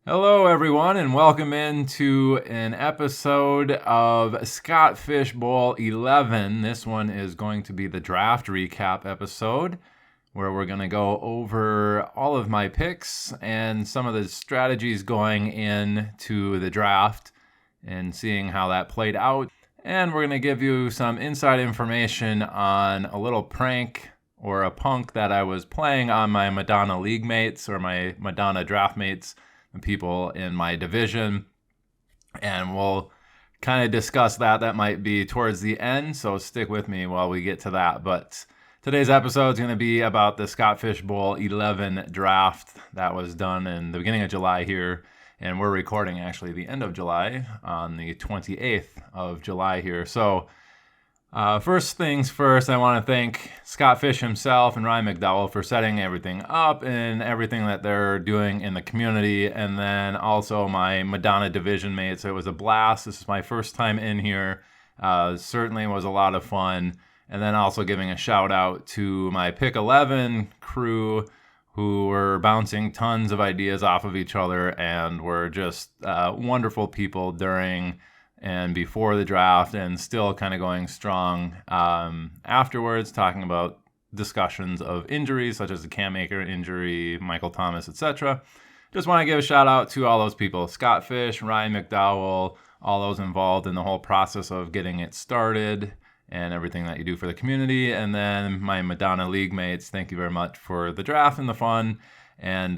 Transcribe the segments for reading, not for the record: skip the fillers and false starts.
Hello, everyone, and welcome into an episode of Scott Fish Bowl 11. This one is going to be the draft recap episode, where we're going to go over all of my picks and some of the strategies going into the draft and seeing how that played out. And we're going to give you some inside information on a little prank or a punk that I was playing on my Madonna league mates or my Madonna draft mates, the people in my division, and we'll kind of discuss that. That might be towards the end, so stick with me while we get to that. But today's episode is going to be about the Scott Fish Bowl 11 draft that was done in the beginning of July here, and we're recording actually the end of July on the 28th of July here. So first things first, I want to thank Scott Fish himself and Ryan McDowell for setting everything up and everything that they're doing in the community, and then also my Madonna Division mates. It was a blast. This is my first time in here. Certainly was a lot of fun. And then also giving a shout out to my Pick 11 crew, who were bouncing tons of ideas off of each other and were just wonderful people during and before the draft, and still kind of going strong afterwards, talking about discussions of injuries such as the Cam Akers injury, Michael Thomas, etc. Just want to give a shout out to all those people: Scott Fish, Ryan McDowell, all those involved in the whole process of getting it started and everything that you do for the community. And then my Madonna league mates, thank you very much for the draft and the fun. And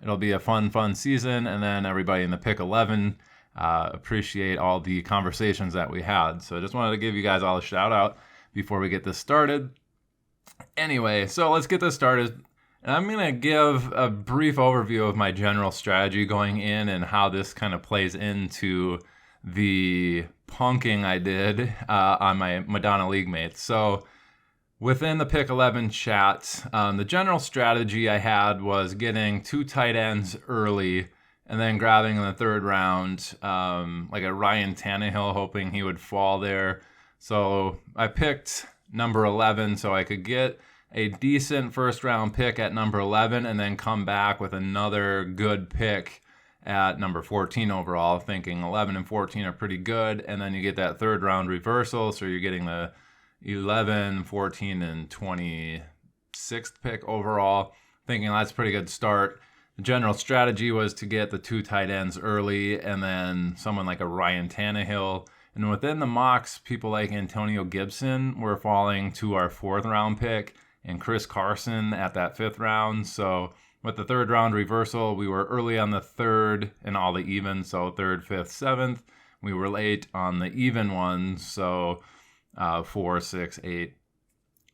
it'll be a fun season. And then everybody in the Pick 11, appreciate all the conversations that we had. So I just wanted to give you guys all a shout out before we get this started. Anyway, so let's get this started. And I'm going to give a brief overview of my general strategy going in and how this kind of plays into the punking I did on my Madonna league mates. So within the Pick 11 chat, the general strategy I had was getting 2 tight ends early and then grabbing in the third round, like a Ryan Tannehill, hoping he would fall there. So I picked number 11 so I could get a decent first round pick at number 11 and then come back with another good pick at number 14 overall, thinking 11 and 14 are pretty good. And then you get that third round reversal, so you're getting the 11, 14, and 26th pick overall, thinking that's a pretty good start. The general strategy was to get the 2 tight ends early and then someone like a Ryan Tannehill. And within the mocks, people like Antonio Gibson were falling to our 4th round pick and Chris Carson at that 5th round. So with the third round reversal, we were early on the 3rd and all the evens. So 3rd, 5th, 7th. We were late on the even ones. So 4, 6, 8,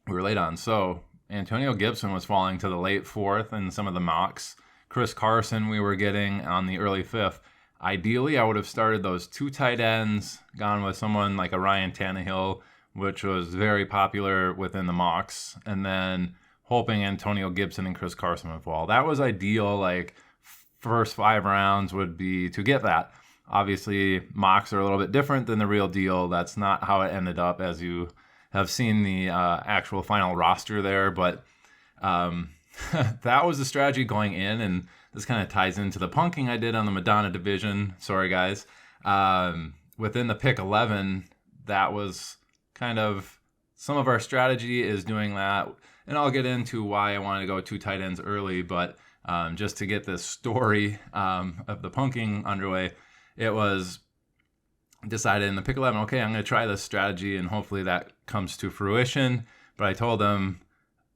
we were late on. So Antonio Gibson was falling to the late 4th in some of the mocks. Chris Carson we were getting on the early 5th. Ideally, I would have started those 2 tight ends, gone with someone like a Ryan Tannehill, which was very popular within the mocks, and then hoping Antonio Gibson and Chris Carson would fall. That was ideal. Like, first 5 rounds would be to get that. Obviously, mocks are a little bit different than the real deal. That's not how it ended up, as you have seen the actual final roster there, but that was the strategy going in, and this kind of ties into the punking I did on the Madonna Division. Sorry, guys. Within the Pick 11, that was kind of some of our strategy is doing that, and I'll get into why I wanted to go 2 tight ends early, but just to get this story of the punking underway, it was decided in the Pick 11, okay, I'm going to try this strategy, and hopefully that comes to fruition. But I told them,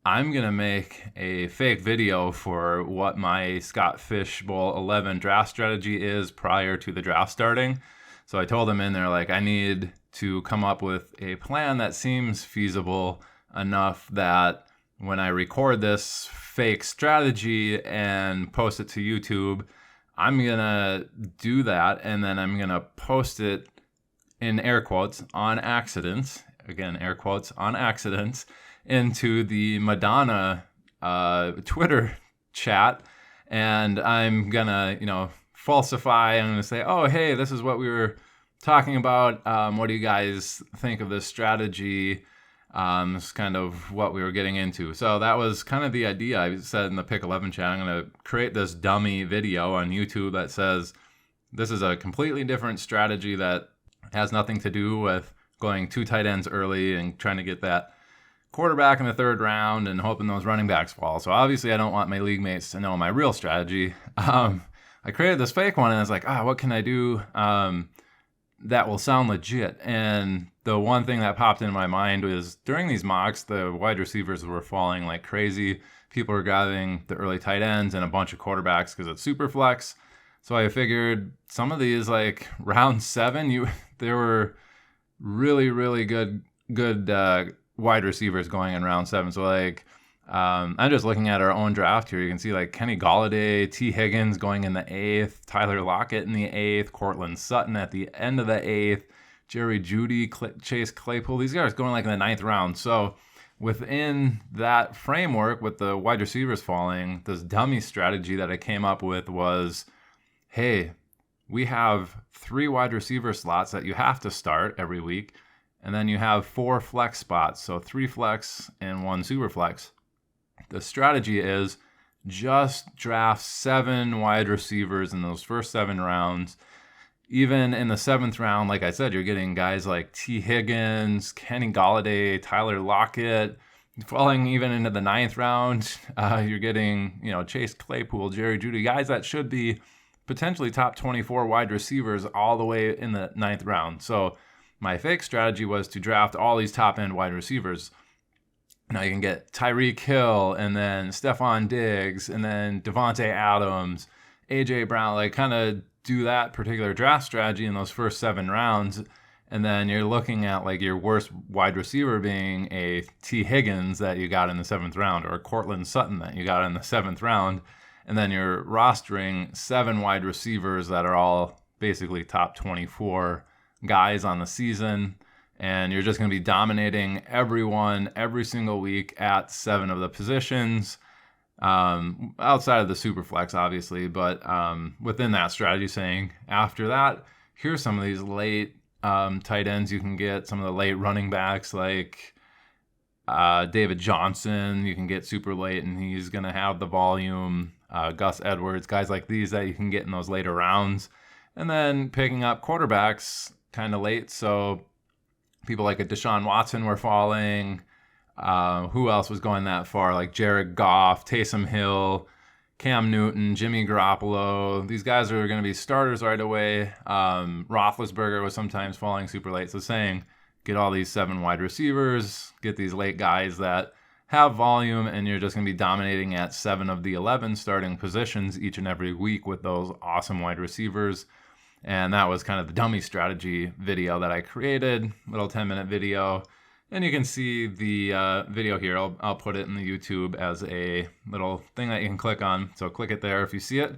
I'm going to make a fake video for what my Scott Fish Bowl 11 draft strategy is prior to the draft starting. So I told them in there, like, I need to come up with a plan that seems feasible enough that when I record this fake strategy and post it to YouTube, I'm going to do that, and then I'm going to post it in air quotes on accident. Again, air quotes on accident, into the Madonna Twitter chat, and I'm gonna, falsify. I'm gonna say, oh, hey, this is what we were talking about. What do you guys think of this strategy? It's kind of what we were getting into. So that was kind of the idea. I said in the Pick 11 chat, I'm going to create this dummy video on YouTube that says this is a completely different strategy that has nothing to do with going 2 tight ends early and trying to get that quarterback in the 3rd round and hoping those running backs fall. So obviously I don't want my league mates to know my real strategy. I created this fake one and I was like, what can I do that will sound legit? And the one thing that popped into my mind was during these mocks, the wide receivers were falling like crazy. People were grabbing the early tight ends and a bunch of quarterbacks because it's super flex. So I figured some of these, like round 7, there were really, really good wide receivers going in round 7. So like, I'm just looking at our own draft here. You can see like Kenny Golladay, T. Higgins going in the 8th, Tyler Lockett in the 8th, Cortland Sutton at the end of the 8th, Jerry Jeudy, Chase Claypool. These guys going like in the 9th round. So within that framework with the wide receivers falling, this dummy strategy that I came up with was, hey, we have 3 wide receiver slots that you have to start every week. And then you have 4 flex spots. So 3 flex and 1 super flex. The strategy is just draft 7 wide receivers in those first 7 rounds. Even in the 7th round, like I said, you're getting guys like T. Higgins, Kenny Golladay, Tyler Lockett. Falling even into the 9th round, you're getting, Chase Claypool, Jerry Jeudy, guys that should be potentially top 24 wide receivers all the way in the 9th round. So my fake strategy was to draft all these top-end wide receivers. Now you can get Tyreek Hill and then Stephon Diggs and then Devontae Adams, A.J. Brown, like kind of do that particular draft strategy in those first 7 rounds. And then you're looking at like your worst wide receiver being a T. Higgins that you got in the 7th round or a Cortland Sutton that you got in the 7th round. And then you're rostering 7 wide receivers that are all basically top 24 guys on the season. And you're just going to be dominating everyone every single week at 7 of the positions, outside of the super flex, obviously. But within that strategy, saying after that, here's some of these late tight ends you can get, some of the late running backs like David Johnson. You can get super late, and he's going to have the volume. Gus Edwards, guys like these that you can get in those later rounds. And then picking up quarterbacks kind of late. So people like a Deshaun Watson were falling. Who else was going that far? Like Jared Goff, Taysom Hill, Cam Newton, Jimmy Garoppolo. These guys are going to be starters right away. Roethlisberger was sometimes falling super late. So saying, get all these 7 wide receivers, get these late guys that have volume, and you're just going to be dominating at 7 of the 11 starting positions each and every week with those awesome wide receivers. And that was kind of the dummy strategy video that I created, little 10-minute video. And you can see the video here. I'll put it in the YouTube as a little thing that you can click on. So click it there if you see it.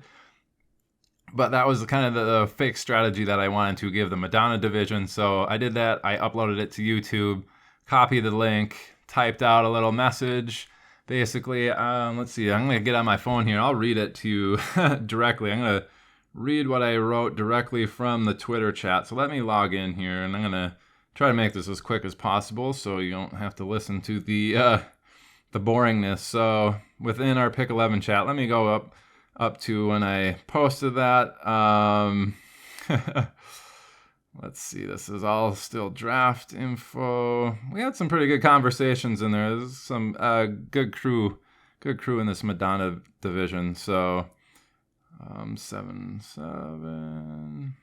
But that was kind of the fake strategy that I wanted to give the Madonna Division. So I did that. I uploaded it to YouTube, copied the link, typed out a little message. Basically, let's see. I'm going to get on my phone here. I'll read it to you directly. I'm going to read what I wrote directly from the Twitter chat. So let me log in here, and I'm going to try to make this as quick as possible so you don't have to listen to the boringness. So within our Pick 11 chat, let me go up to when I posted that. Let's see. This is all still draft info. We had some pretty good conversations in there. There's some good crew in this Madonna division. So 7.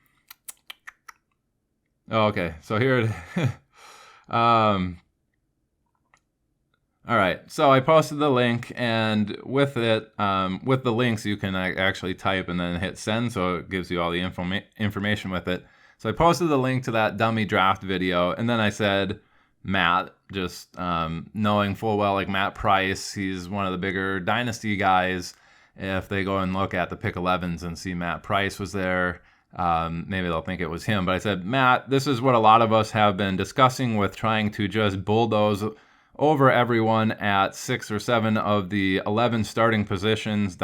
Oh, okay. So here it is. All right. So I posted the link, and with it, with the links, you can actually type and then hit send. So it gives you all the information with it. So I posted the link to that dummy draft video, and then I said, Matt, just knowing full well, like Matt Price, he's one of the bigger dynasty guys. If they go and look at the Pick 11s and see Matt Price was there, maybe they'll think it was him. But I said, Matt, this is what a lot of us have been discussing with trying to just bulldoze over everyone at 6 or 7 of the 11 starting positions, ...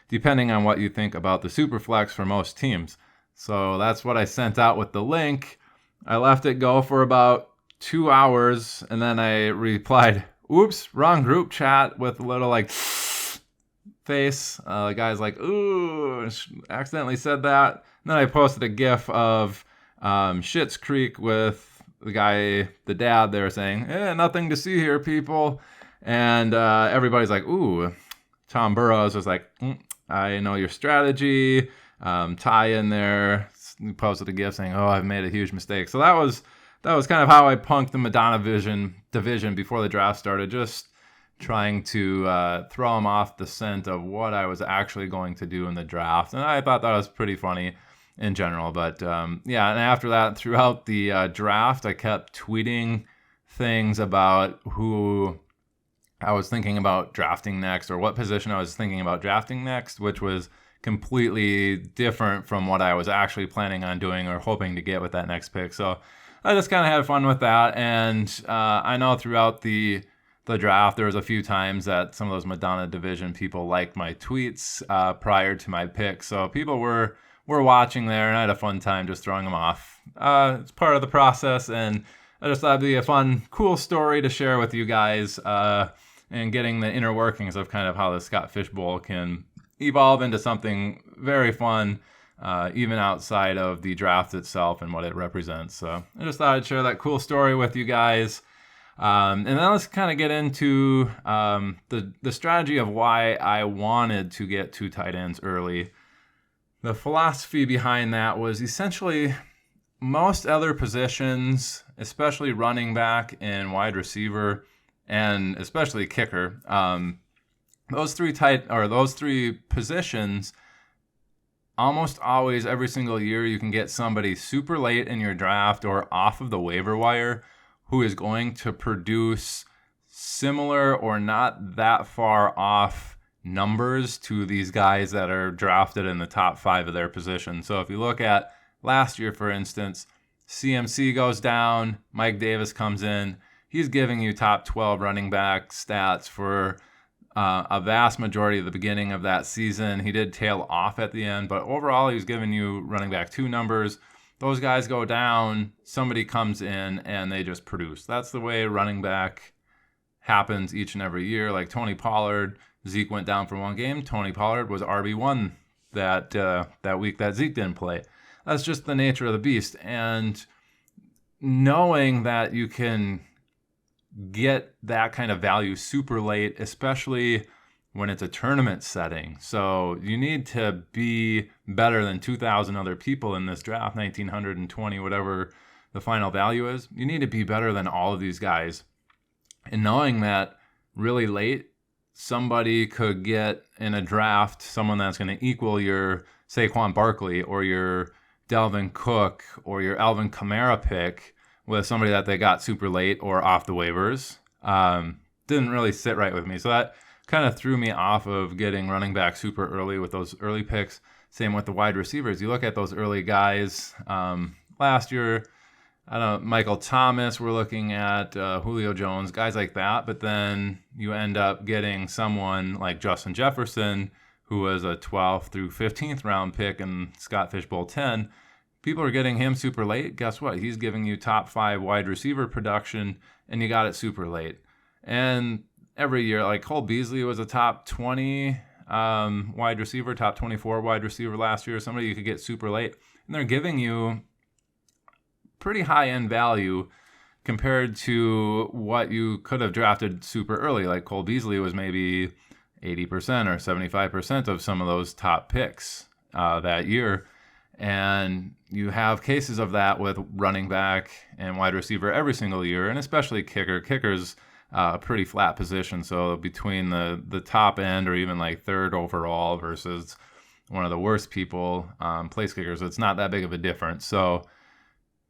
depending on what you think about the Superflex for most teams. So that's what I sent out with the link. I left it go for about 2 hours, and then I replied, "Oops, wrong group chat," with a little like face. The guy's like, "Ooh, accidentally said that." And then I posted a GIF of Schitt's Creek with the dad there saying, "Nothing to see here, people." And everybody's like, "Ooh." Tom Burrows was like, "I know your strategy." Ty in there posted a GIF saying, "Oh, I've made a huge mistake." So that was kind of how I punked the Madonna Division before the draft started, just trying to throw them off the scent of what I was actually going to do in the draft. And I thought that was pretty funny in general. But yeah, and after that, throughout the draft, I kept tweeting things about who I was thinking about drafting next, or what position I was thinking about drafting next, which was completely different from what I was actually planning on doing or hoping to get with that next pick. So I just kind of had fun with that. And I know throughout the draft, there was a few times that some of those Madonna Division people liked my tweets prior to my pick. So people were watching there, and I had a fun time just throwing them off. It's part of the process, and I just thought it'd be a fun, cool story to share with you guys, and getting the inner workings of kind of how the Scott Fish Bowl can evolve into something very fun, even outside of the draft itself and what it represents. So I just thought I'd share that cool story with you guys. And then let's kind of get into the strategy of why I wanted to get 2 tight ends early. The philosophy behind that was essentially most other positions, especially running back and wide receiver, and especially kicker, those three positions, almost always every single year you can get somebody super late in your draft or off of the waiver wire who is going to produce similar or not that far off numbers to these guys that are drafted in the top 5 of their position. So if you look at last year, for instance, CMC goes down, Mike Davis comes in. He's giving you top 12 running back stats for a vast majority of the beginning of that season. He did tail off at the end, but overall he was giving you running back 2 numbers. Those guys go down, somebody comes in, and they just produce. That's the way running back happens each and every year. Like Tony Pollard, Zeke went down for 1 game. Tony Pollard was RB1 that week that Zeke didn't play. That's just the nature of the beast. And knowing that you can get that kind of value super late, especially when it's a tournament setting. So you need to be better than 2,000 other people in this draft, 1,920, whatever the final value is. You need to be better than all of these guys. And knowing that really late, somebody could get in a draft someone that's going to equal your Saquon Barkley or your Dalvin Cook or your Alvin Kamara pick with somebody that they got super late or off the waivers, didn't really sit right with me. So that kind of threw me off of getting running back super early with those early picks. Same with the wide receivers. You look at those early guys. Last year, I don't know, Michael Thomas, we're looking at Julio Jones, guys like that. But then you end up getting someone like Justin Jefferson, who was a 12th through 15th round pick in Scott Fish Bowl 10. People are getting him super late. Guess what? He's giving you top 5 wide receiver production, and you got it super late. And every year, like Cole Beasley was a top 20 wide receiver, top 24 wide receiver last year. Somebody you could get super late. And they're giving you pretty high-end value compared to what you could have drafted super early. Like Cole Beasley was maybe 80% or 75% of some of those top picks that year. And you have cases of that with running back and wide receiver every single year, and especially kicker. Kicker's a pretty flat position, so between the top end or even like 3rd overall versus one of the worst people, place kickers, it's not that big of a difference. So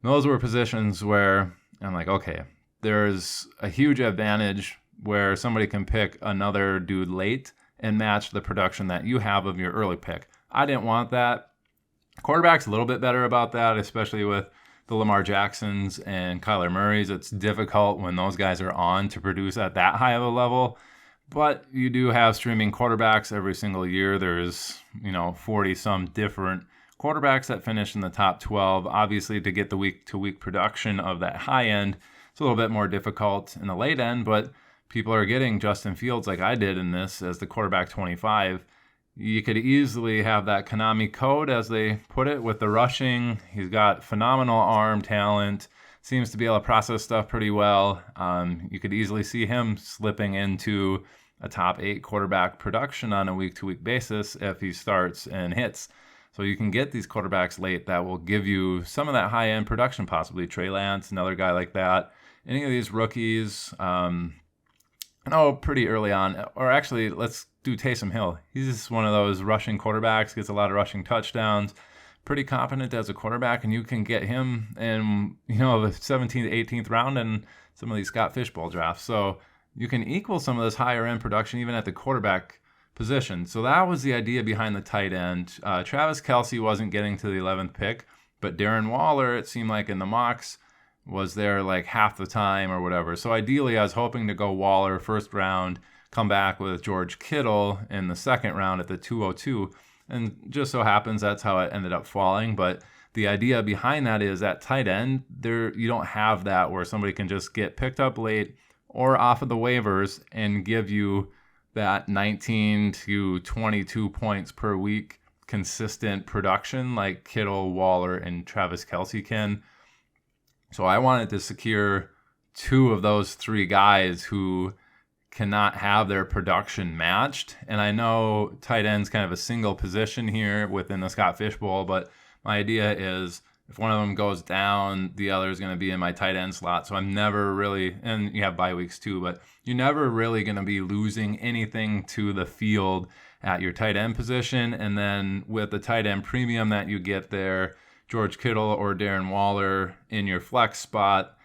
those were positions where I'm like, okay, there's a huge advantage where somebody can pick another dude late and match the production that you have of your early pick. I didn't want that. Quarterback's a little bit better about that, especially with the Lamar Jacksons and Kyler Murrays. It's difficult when those guys are on to produce at that high of a level. But you do have streaming quarterbacks every single year. There's, 40-some different quarterbacks that finish in the top 12. Obviously, to get the week-to-week production of that high end, It's a little bit more difficult in the late end, but people are getting Justin Fields like I did in this as the quarterback 25. You could easily have that Konami code, as they put it, with the rushing. He's got phenomenal arm talent, seems to be able to process stuff pretty well. You could easily see him slipping into a top 8 quarterback production on a week-to-week basis if he starts and hits. So you can get these quarterbacks late that will give you some of that high-end production, possibly Trey Lance, another guy like that. Any of these rookies, pretty early on. Or actually, let's do Taysom Hill. He's just one of those rushing quarterbacks, gets a lot of rushing touchdowns, pretty competent as a quarterback, and you can get him in, the 17th to 18th round in some of these Scott Fishbowl drafts. So you can equal some of this higher-end production even at the quarterback position. So that was the idea behind the tight end. Travis Kelce wasn't getting to the 11th pick, but Darren Waller, it seemed like in the mocks, was there like half the time or whatever. So ideally, I was hoping to go Waller first round, come back with George Kittle in the second round at the 202. And just so happens that's how it ended up falling. But the idea behind that is at tight end, you don't have that where somebody can just get picked up late or off of the waivers and give you that 19 to 22 points per week consistent production like Kittle, Waller, and Travis Kelce can. So I wanted to secure 2 of those 3 guys who cannot have their production matched. And I know tight end's kind of a single position here within the Scott Fishbowl, but my idea is if one of them goes down, the other is going to be in my tight end slot. So I'm never really, and you have bye weeks too, but you're never really going to be losing anything to the field at your tight end position. And then with the tight end premium that you get there, George Kittle or Darren Waller in your flex spot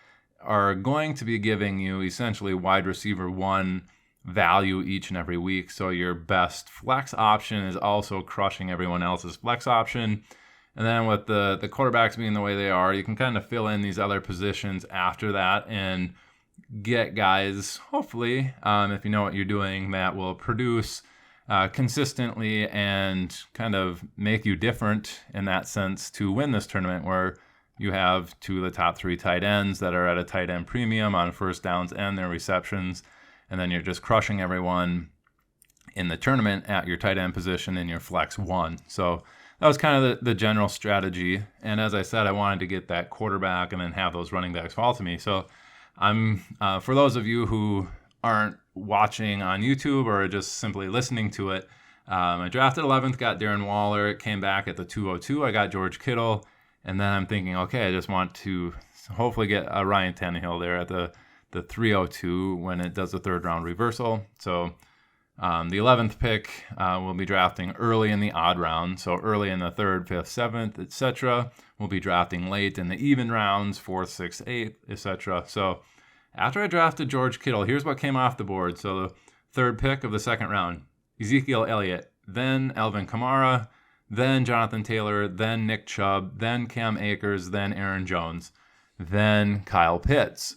are going to be giving you essentially wide receiver 1 value each and every week. So your best flex option is also crushing everyone else's flex option. And then with the quarterbacks being the way they are, you can kind of fill in these other positions after that and get guys, hopefully, if you know what you're doing, that will produce consistently and kind of make you different in that sense to win this tournament, where you have 2 of the top 3 tight ends that are at a tight end premium on first downs and their receptions, and then you're just crushing everyone in the tournament at your tight end position in your flex 1. So that was kind of the general strategy. And as I said, I wanted to get that quarterback and then have those running backs fall to me. So I'm for those of you who aren't watching on YouTube or just simply listening to it, I drafted 11th, got Darren Waller. It came back at the 202. I got George Kittle. And then I'm thinking, okay, I just want to hopefully get a Ryan Tannehill there at the 302 when it does the third round reversal. So the 11th pick, we'll be drafting early in the odd round. So early in the 3rd, 5th, 7th, etc. We'll be drafting late in the even rounds, 4th, 6th, 8th, etc. So after I drafted George Kittle, here's what came off the board. So the 3rd pick of the 2nd round, Ezekiel Elliott, then Alvin Kamara, then Jonathan Taylor, then Nick Chubb, then Cam Akers, then Aaron Jones, then Kyle Pitts.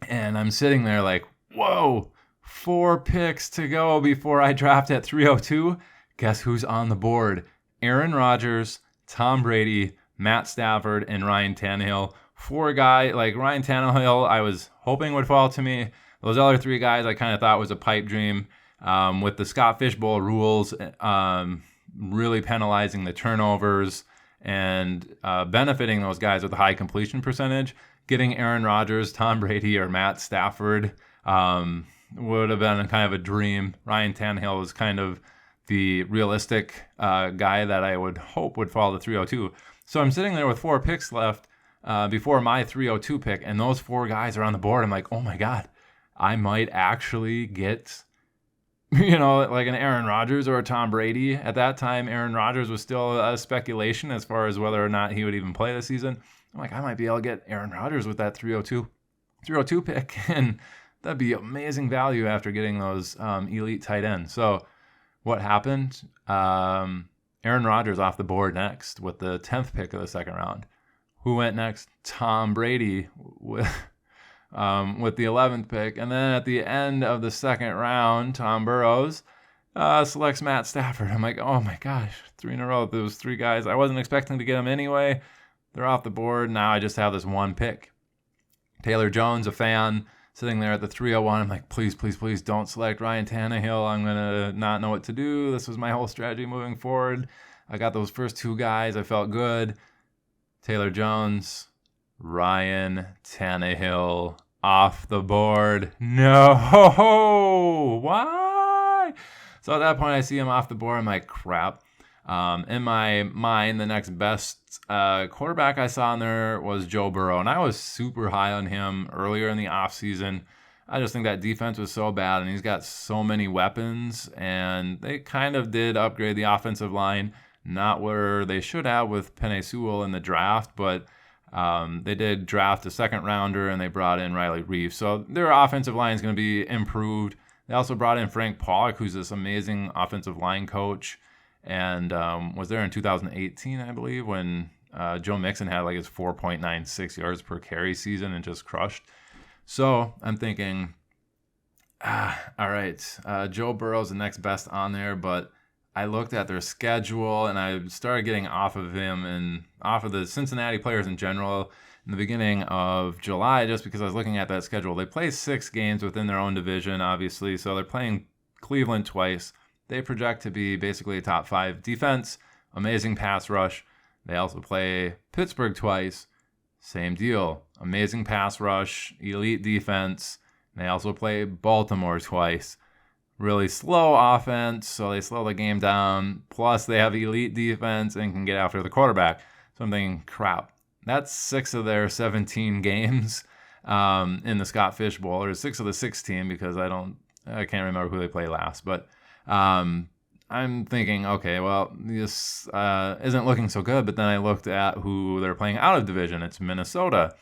And I'm sitting there like, whoa, 4 picks to go before I draft at 302. Guess who's on the board? Aaron Rodgers, Tom Brady, Matt Stafford, and Ryan Tannehill. 4 guys, like Ryan Tannehill, I was hoping would fall to me. Those other 3 guys I kind of thought was a pipe dream. With the Scott Fishbowl rules, really penalizing the turnovers and benefiting those guys with a high completion percentage, getting Aaron Rodgers, Tom Brady, or Matt Stafford would have been kind of a dream. Ryan Tannehill was kind of the realistic guy that I would hope would fall to 302. So I'm sitting there with 4 picks left before my 302 pick, and those 4 guys are on the board. I'm like, oh my God, I might actually get, like an Aaron Rodgers or a Tom Brady. At that time, Aaron Rodgers was still a speculation as far as whether or not he would even play this season. I'm like, I might be able to get Aaron Rodgers with that 302 pick, and that'd be amazing value after getting those elite tight ends. So what happened? Aaron Rodgers off the board next with the 10th pick of the 2nd round. Who went next? Tom Brady with the 11th pick. And then at the end of the 2nd round, Tom Burrows selects Matt Stafford. I'm like, oh my gosh, 3 in a row. Those 3 guys, I wasn't expecting to get them anyway. They're off the board. Now I just have this 1 pick. Taylor Jones, a fan, sitting there at the 301. I'm like, please, please, please don't select Ryan Tannehill. I'm going to not know what to do. This was my whole strategy moving forward. I got those first two guys. I felt good. Taylor Jones, Ryan Tannehill off the board. No. Why? So at that point, I see him off the board. I'm like, crap. In my mind, the next best quarterback I saw in there was Joe Burrow, and I was super high on him earlier in the offseason. I just think that defense was so bad, and he's got so many weapons, and they kind of did upgrade the offensive line, not where they should have with Penei Sewell in the draft, but they did draft a second rounder, and they brought in Riley Reef. So their offensive line is going to be improved. They also brought in Frank Pollock, who's this amazing offensive line coach, and was there in 2018, I believe, when Joe Mixon had like his 4.96 yards per carry season and just crushed. So I'm thinking, all right, Joe Burrow's the next best on there, but I looked at their schedule and I started getting off of him and off of the Cincinnati players in general in the beginning of July, just because I was looking at that schedule. They play 6 games within their own division, obviously, so they're playing Cleveland twice. They project to be basically a top 5 defense, amazing pass rush. They also play Pittsburgh twice, same deal, amazing pass rush, elite defense. They also play Baltimore twice, really slow offense, so they slow the game down. Plus, they have elite defense and can get after the quarterback. So I'm thinking, crap, that's 6 of their 17 games in the Scott Fish Bowl, or 6 of the 16 because I can't remember who they play last, but I'm thinking, okay, well, this isn't looking so good. But then I looked at who they're playing out of division. It's Minnesota,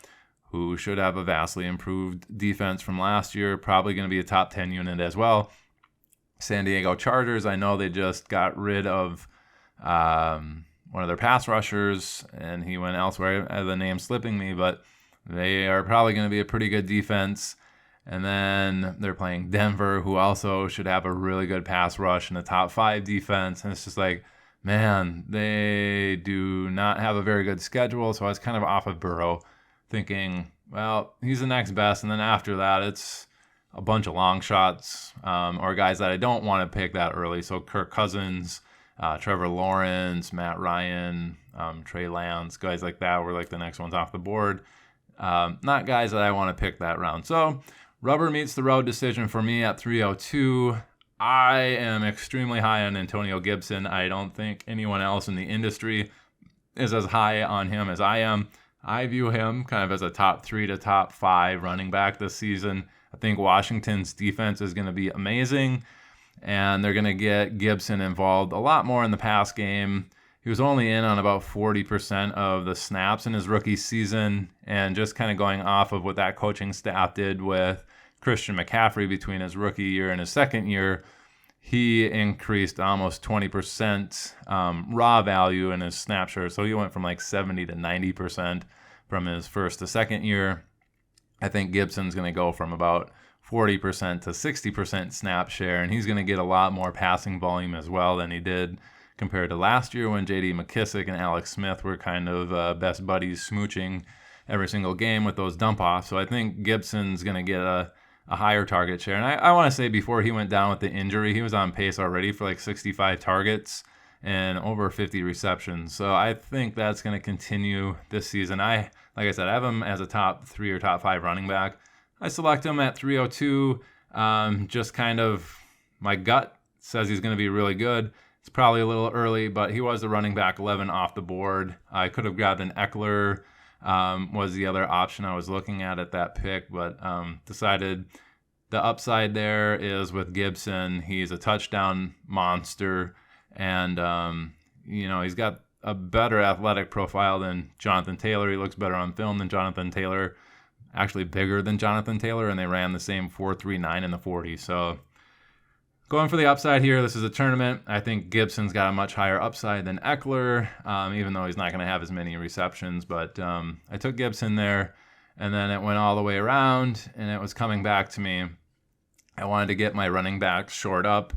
who should have a vastly improved defense from last year, probably going to be a top 10 unit as well. San Diego Chargers, I know they just got rid of one of their pass rushers, and he went elsewhere. The name's slipping me, but they are probably going to be a pretty good defense. And then they're playing Denver, who also should have a really good pass rush and a top 5 defense. And it's just like, man, they do not have a very good schedule. So I was kind of off of Burrow, thinking, well, he's the next best. And then after that, it's a bunch of long shots or guys that I don't want to pick that early. So Kirk Cousins, Trevor Lawrence, Matt Ryan, Trey Lance, guys like that were like the next ones off the board. Not guys that I want to pick that round. So rubber meets the road decision for me at 302. I am extremely high on Antonio Gibson. I don't think anyone else in the industry is as high on him as I am. I view him kind of as a top 3 to top 5 running back this season. I think Washington's defense is going to be amazing, and they're going to get Gibson involved a lot more in the pass game. He was only in on about 40% of the snaps in his rookie season, and just kind of going off of what that coaching staff did with Christian McCaffrey between his rookie year and his second year, he increased almost 20% raw value in his snap share. So he went from like 70 to 90% from his first to second year. I think Gibson's going to go from about 40% to 60% snap share, and he's going to get a lot more passing volume as well than he did compared to last year when J.D. McKissick and Alex Smith were kind of best buddies smooching every single game with those dump-offs. So I think Gibson's going to get a higher target share. And I want to say before he went down with the injury, he was on pace already for like 65 targets and over 50 receptions. So I think that's going to continue this season. Like I said, I have him as a top 3 or top 5 running back. I select him at 302. Just kind of my gut says he's going to be really good. It's probably a little early, but he was the running back 11 off the board. I could have grabbed an Eckler, was the other option I was looking at that pick, but decided the upside there is with Gibson. He's a touchdown monster, and he's got a better athletic profile than Jonathan Taylor. He looks better on film than Jonathan Taylor, actually bigger than Jonathan Taylor, and they ran the same 4.39 in the 40. So going for the upside here, this is a tournament. I think Gibson's got a much higher upside than Eckler, even though he's not going to have as many receptions. But I took Gibson there, and then it went all the way around, and it was coming back to me. I wanted to get my running back short up.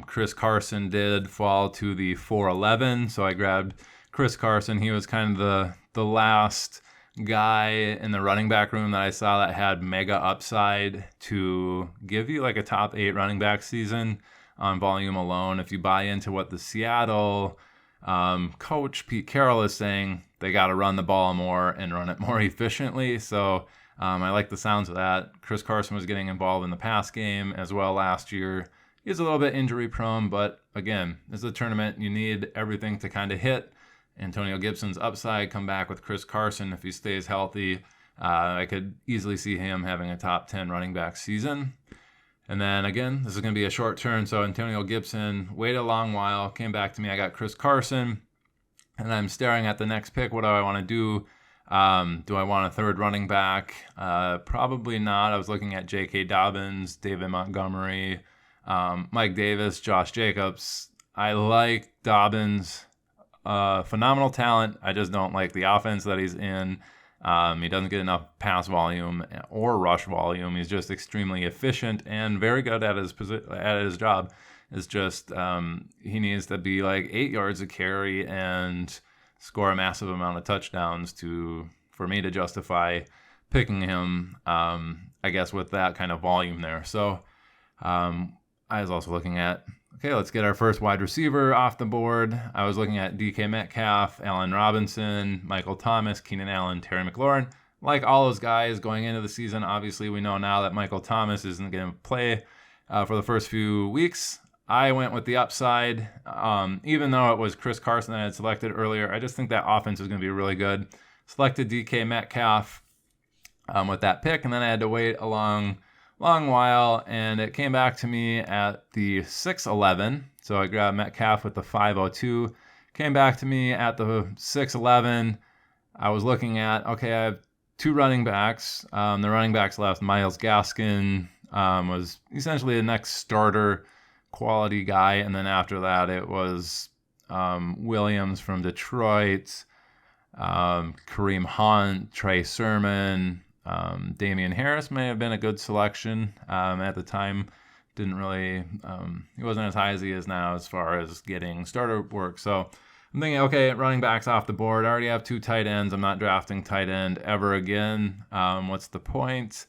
Chris Carson did fall to the 411, so I grabbed Chris Carson. He was kind of the last guy in the running back room that I saw that had mega upside to give you like a top 8 running back season on volume alone. If you buy into what the Seattle coach Pete Carroll is saying, they got to run the ball more and run it more efficiently. So I like the sounds of that. Chris Carson was getting involved in the pass game as well last year. He's a little bit injury prone, but again, this is a tournament. You need everything to kind of hit. Antonio Gibson's upside, come back with Chris Carson if he stays healthy. I could easily see him having a top 10 running back season. And then again, this is going to be a short turn. So Antonio Gibson waited a long while, came back to me. I got Chris Carson, and I'm staring at the next pick. What do I want to do? Do I want a third running back? Probably not. I was looking at J.K. Dobbins, David Montgomery, Mike Davis, Josh Jacobs. I like Dobbins. Phenomenal talent. I just don't like the offense that he's in. He doesn't get enough pass volume or rush volume. He's just extremely efficient and very good at his job. It's just he needs to be like 8 yards a carry and score a massive amount of touchdowns for me to justify picking him. I guess with that kind of volume there. So I was also looking at, okay, let's get our first wide receiver off the board. I was looking at DK Metcalf, Allen Robinson, Michael Thomas, Keenan Allen, Terry McLaurin. Like all those guys going into the season, obviously we know now that Michael Thomas isn't going to play for the first few weeks. I went with the upside. Even though it was Chris Carson that I had selected earlier, I just think that offense is going to be really good. Selected DK Metcalf with that pick, and then I had to wait a long while, and it came back to me at the 6:11. So I grabbed Metcalf with the 5:02. Came back to me at the 6:11. I was looking at, okay, I have 2 running backs. The running backs left, Myles Gaskin was essentially the next starter quality guy, and then after that it was Williams from Detroit, Kareem Hunt, Trey Sermon. Damian Harris may have been a good selection at the time. Didn't really, he wasn't as high as he is now as far as getting starter work. So I'm thinking, okay, running backs off the board. I already have 2 tight ends. I'm not drafting tight end ever again. What's the point?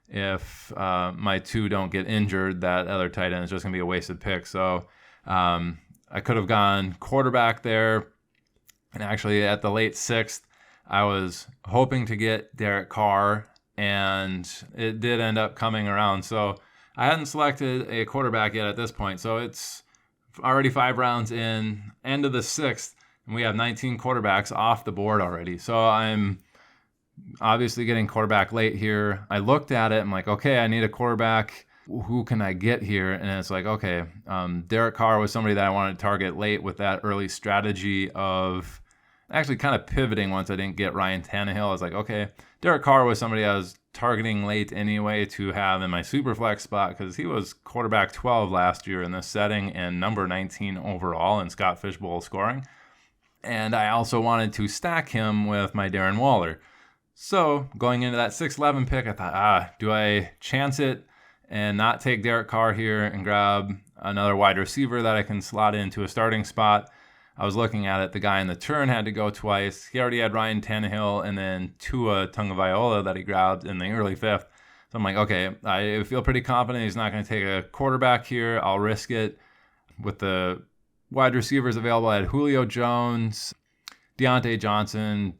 If my 2 don't get injured, that other tight end is just going to be a wasted pick. So I could have gone quarterback there. And actually at the late 6th, I was hoping to get Derek Carr, and it did end up coming around. So I hadn't selected a quarterback yet at this point. So it's already 5 rounds in, end of the 6th, and we have 19 quarterbacks off the board already. So I'm obviously getting quarterback late here. I looked at it. I'm like, okay, I need a quarterback. Who can I get here? And it's like, okay, Derek Carr was somebody that I wanted to target late with that early strategy of actually kind of pivoting once I didn't get Ryan Tannehill. I was like, okay, Derek Carr was somebody I was targeting late anyway to have in my super flex spot because he was quarterback 12 last year in this setting and number 19 overall in Scott Fish Bowl scoring. And I also wanted to stack him with my Darren Waller. So going into that 6-11 pick, I thought, do I chance it and not take Derek Carr here and grab another wide receiver that I can slot into a starting spot? I was looking at it. The guy in the turn had to go twice. He already had Ryan Tannehill and then Tua Tagovailoa that he grabbed in the early 5th. So I'm like, okay, I feel pretty confident he's not going to take a quarterback here. I'll risk it. With the wide receivers available, I had Julio Jones, Deontay Johnson,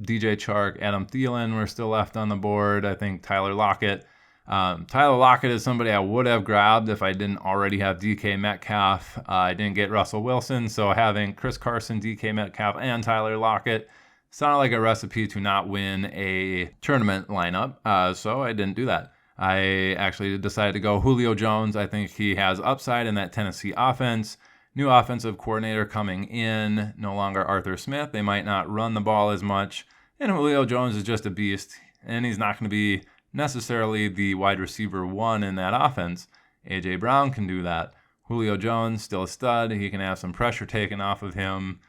DJ Chark, Adam Thielen were still left on the board. I think Tyler Lockett. Tyler Lockett is somebody I would have grabbed if I didn't already have DK Metcalf. I didn't get Russell Wilson, so having Chris Carson, DK Metcalf, and Tyler Lockett sounded like a recipe to not win a tournament lineup, so I didn't do that. I actually decided to go Julio Jones. I think he has upside in that Tennessee offense. New offensive coordinator coming in, no longer Arthur Smith. They might not run the ball as much, and Julio Jones is just a beast, and he's not going to be necessarily the wide receiver 1 in that offense. A.J. Brown can do that. Julio Jones, still a stud. He can have some pressure taken off of him.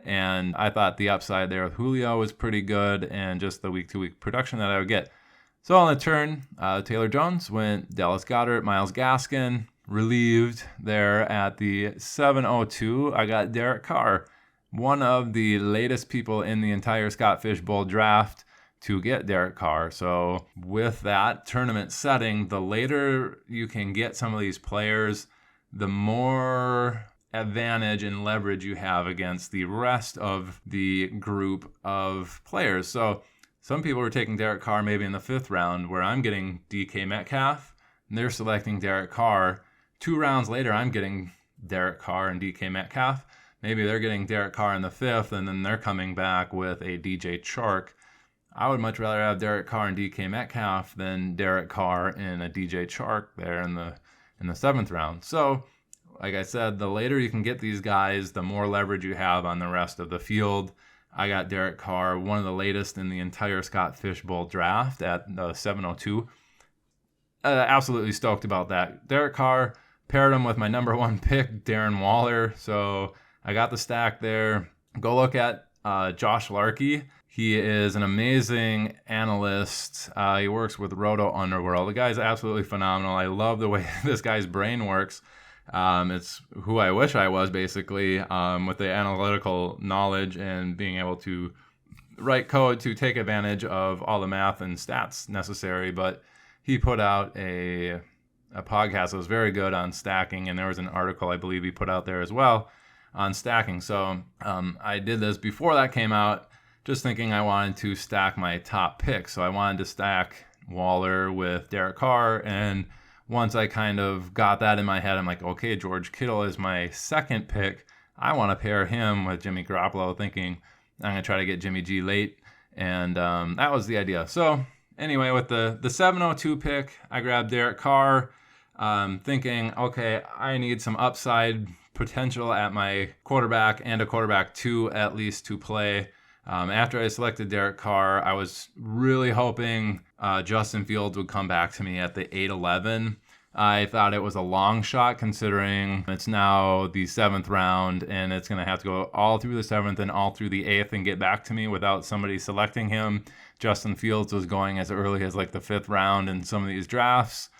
And I thought the upside there with Julio was pretty good and just the week-to-week production that I would get. So on the turn, Taylor Jones went Dallas Goedert, Myles Gaskin, relieved there at the 7:02. I got Derek Carr, one of the latest people in the entire Scott Fish Bowl draft. to get Derek Carr. So with that tournament setting, the later you can get some of these players, the more advantage and leverage you have against the rest of the group of players. So some people were taking Derek Carr maybe in the 5th round, where I'm getting DK Metcalf, and they're selecting Derek Carr. 2 rounds later, I'm getting Derek Carr and DK Metcalf. Maybe they're getting Derek Carr in the 5th, and then they're coming back with a DJ Chark. I would much rather have Derek Carr and DK Metcalf than Derek Carr and a DJ Chark there in the 7th round. So, like I said, the later you can get these guys, the more leverage you have on the rest of the field. I got Derek Carr, one of the latest in the entire Scott Fish Bowl draft at 702. Absolutely stoked about that. Derek Carr, paired him with my number 1 pick, Darren Waller. So I got the stack there. Go look at Josh Larkey. He is an amazing analyst. He works with Roto Underworld. The guy's absolutely phenomenal. I love the way this guy's brain works. It's who I wish I was, basically, with the analytical knowledge and being able to write code to take advantage of all the math and stats necessary. But he put out a podcast that was very good on stacking, and there was an article I believe he put out there as well on stacking. So I did this before that came out, just thinking I wanted to stack my top picks. So I wanted to stack Waller with Derek Carr, and once I kind of got that in my head, I'm like, okay, George Kittle is my 2nd pick. I want to pair him with Jimmy Garoppolo, thinking I'm going to try to get Jimmy G late, and that was the idea. So anyway, with the 702 pick, I grabbed Derek Carr, thinking, okay, I need some upside potential at my quarterback and a quarterback 2 at least to play. After I selected Derek Carr, I was really hoping Justin Fields would come back to me at the 8-11. I thought it was a long shot, considering it's now the 7th round and it's going to have to go all through the 7th and all through the 8th and get back to me without somebody selecting him. Justin Fields was going as early as like the 5th round in some of these drafts.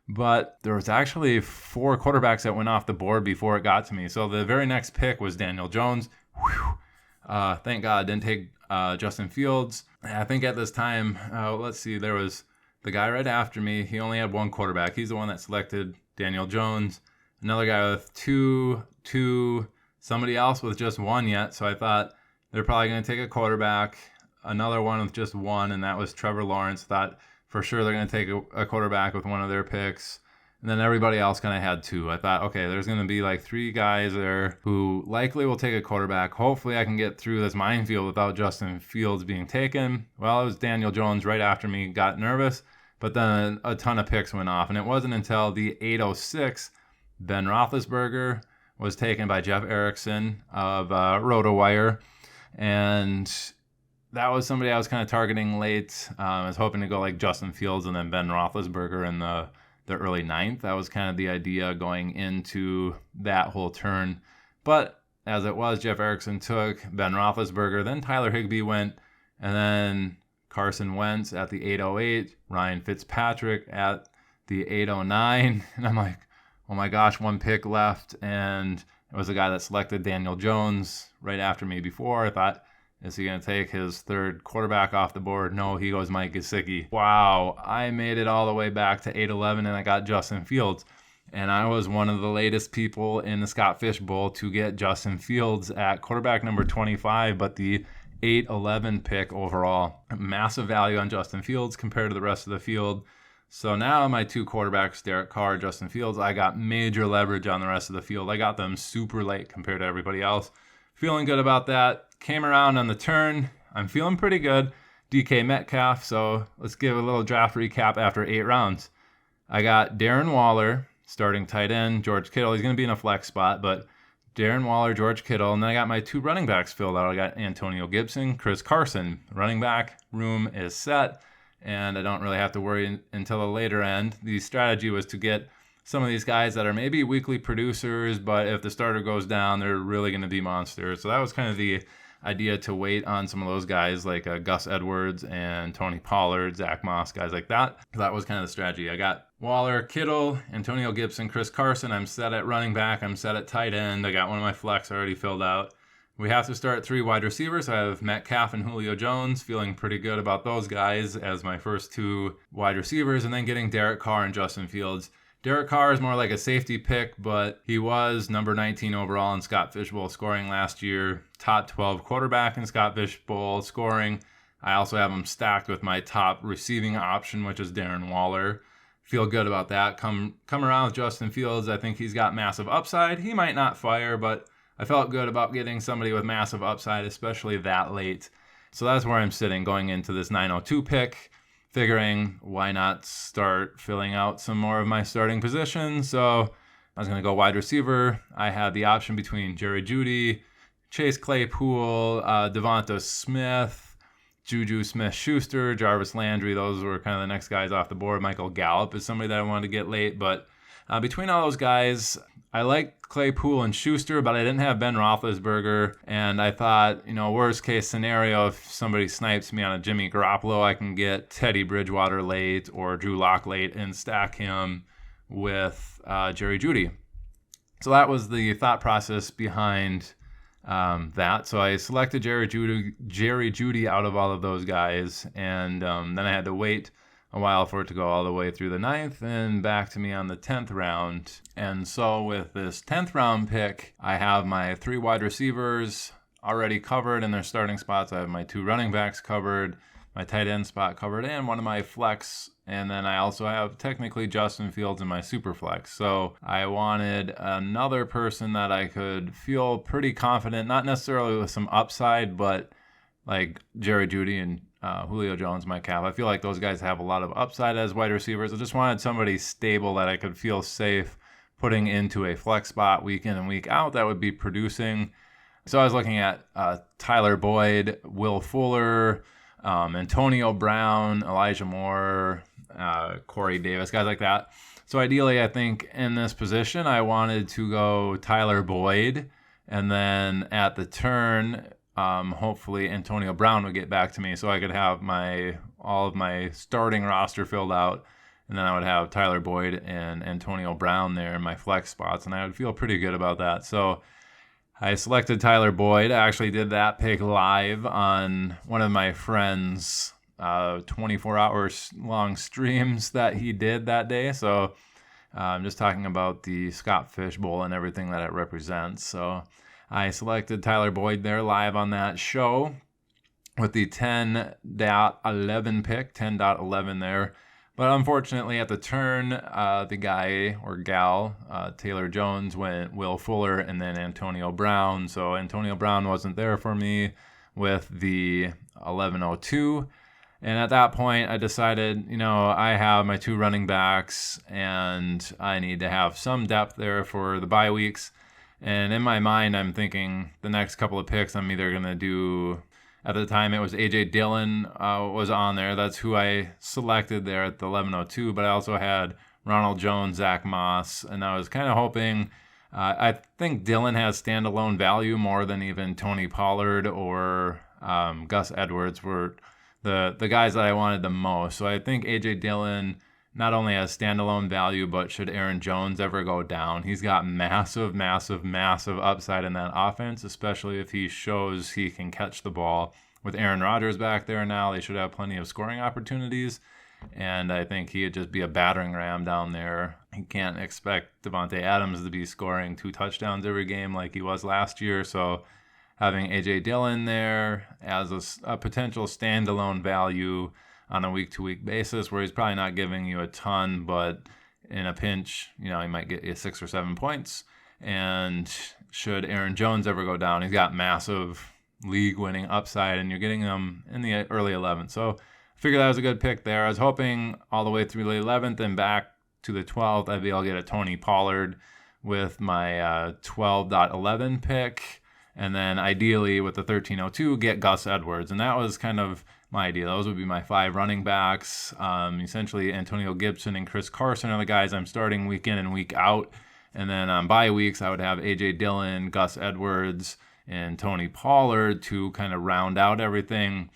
But there was actually 4 quarterbacks that went off the board before it got to me. So the very next pick was Daniel Jones. Thank God I didn't take Justin Fields. I think at this time, let's see, there was the guy right after me. He only had 1 quarterback. He's the one that selected Daniel Jones. Another guy with 2, somebody else with just 1 yet. So I thought they're probably going to take a quarterback. Another one with just 1, and that was Trevor Lawrence. Thought for sure they're going to take a quarterback with one of their picks. And then everybody else kind of had 2. I thought, okay, there's going to be like 3 guys there who likely will take a quarterback. Hopefully I can get through this minefield without Justin Fields being taken. Well, it was Daniel Jones right after me. Got nervous, but then a ton of picks went off. And it wasn't until the 806 Ben Roethlisberger was taken by Jeff Erickson of RotoWire. And that was somebody I was kind of targeting late. I was hoping to go like Justin Fields and then Ben Roethlisberger in the early 9th. That was kind of the idea going into that whole turn. But as it was, Jeff Erickson took Ben Roethlisberger, then Tyler Higbee went, and then Carson Wentz at the 808, Ryan Fitzpatrick at the 809. And I'm like, oh my gosh, 1 pick left. And it was the guy that selected Daniel Jones right after me before. I thought, is he going to take his 3rd quarterback off the board? No, he goes Mike Gesicki. Wow, I made it all the way back to 8-11, and I got Justin Fields. And I was one of the latest people in the Scott Fish Bowl to get Justin Fields at quarterback number 25, but the 8-11 pick overall. Massive value on Justin Fields compared to the rest of the field. So now my 2 quarterbacks, Derek Carr, Justin Fields, I got major leverage on the rest of the field. I got them super late compared to everybody else. Feeling good about that. Came around on the turn. I'm feeling pretty good. DK Metcalf. So let's give a little draft recap after 8 rounds. I got Darren Waller, starting tight end. George Kittle. He's going to be in a flex spot, but Darren Waller, George Kittle. And then I got my 2 running backs filled out. I got Antonio Gibson, Chris Carson. Running back room is set, and I don't really have to worry until the later end. The strategy was to get some of these guys that are maybe weekly producers, but if the starter goes down, they're really going to be monsters. So that was kind of the idea, to wait on some of those guys like Gus Edwards and Tony Pollard, Zach Moss, guys like that. That was kind of the strategy. I got Waller, Kittle, Antonio Gibson, Chris Carson. I'm set at running back. I'm set at tight end. I got one of my flex already filled out We have to start 3 wide receivers. I have Metcalf and Julio Jones, feeling pretty good about those guys as my first 2 wide receivers, and then getting Derek Carr and Justin Fields. Derek Carr is more like a safety pick, but he was number 19 overall in Scott Fish Bowl scoring last year, top 12 quarterback in Scott Fish Bowl scoring. I also have him stacked with my top receiving option, which is Darren Waller. Feel good about that. Come around with Justin Fields. I think he's got massive upside. He might not fire, but I felt good about getting somebody with massive upside, especially that late. So that's where I'm sitting going into this 902 pick, figuring why not start filling out some more of my starting positions. So I was going to go wide receiver. I had the option between Jerry Jeudy, Chase Claypool, Devonta Smith, Juju Smith-Schuster, Jarvis Landry. Those were kind of the next guys off the board. Michael Gallup is somebody that I wanted to get late. But between all those guys, I like Claypool and Schuster, but I didn't have Ben Roethlisberger. And I thought, worst case scenario, if somebody snipes me on a Jimmy Garoppolo, I can get Teddy Bridgewater late or Drew Lock late and stack him with Jerry Jeudy. So that was the thought process behind that. So I selected Jerry Jeudy out of all of those guys, and then I had to wait a while for it to go all the way through the 9th and back to me on the 10th round. And so with this 10th round pick, I have my 3 wide receivers already covered in their starting spots. I have my 2 running backs covered, my tight end spot covered, and one of my flex. And then I also have technically Justin Fields in my super flex. So I wanted another person that I could feel pretty confident, not necessarily with some upside, but like Jerry Jeudy and Julio Jones, Metcalf. I feel like those guys have a lot of upside as wide receivers. I just wanted somebody stable that I could feel safe putting into a flex spot week in and week out that would be producing. So I was looking at Tyler Boyd, Will Fuller, Antonio Brown, Elijah Moore, Corey Davis, guys like that. So ideally, I think in this position, I wanted to go Tyler Boyd, and then at the turn, hopefully Antonio Brown would get back to me so I could have all of my starting roster filled out, and then I would have Tyler Boyd and Antonio Brown there in my flex spots, and I would feel pretty good about that. So I selected Tyler Boyd. I actually did that pick live on one of my friends' 24-hour long streams that he did that day. So I'm just talking about the Scott Fish Bowl and everything that it represents. So I selected Tyler Boyd there live on that show with the 10.11 pick, 10.11 there. But unfortunately, at the turn, the guy or gal, Taylor Jones, went Will Fuller and then Antonio Brown. So Antonio Brown wasn't there for me with the 11:02. And at that point, I decided, I have my 2 running backs and I need to have some depth there for the bye weeks. And in my mind, I'm thinking the next couple of picks, I'm either going to do, at the time it was A.J. Dillon was on there. That's who I selected there at the 11:02. But I also had Ronald Jones, Zach Moss, and I was kind of hoping, I think Dillon has standalone value more than even Tony Pollard or Gus Edwards were the guys that I wanted the most. So I think A.J. Dillon not only has standalone value, but should Aaron Jones ever go down, he's got massive, massive, massive upside in that offense, especially if he shows he can catch the ball. With Aaron Rodgers back there now, they should have plenty of scoring opportunities, and I think he'd just be a battering ram down there. You can't expect Devontae Adams to be scoring 2 touchdowns every game like he was last year, so having A.J. Dillon there as a potential standalone value on a week-to-week basis where he's probably not giving you a ton, but in a pinch, he might get you 6 or 7 points. And should Aaron Jones ever go down, he's got massive league-winning upside, and you're getting him in the early 11th. So I figured that was a good pick there. I was hoping all the way through the 11th and back to the 12th, I'd be able to get a Tony Pollard with my 12.11 pick. And then ideally with the 13:02, get Gus Edwards. And that was kind of my idea. Those would be my 5 running backs. Essentially, Antonio Gibson and Chris Carson are the guys I'm starting week in and week out. And then on bye weeks, I would have A.J. Dillon, Gus Edwards, and Tony Pollard to kind of round out everything.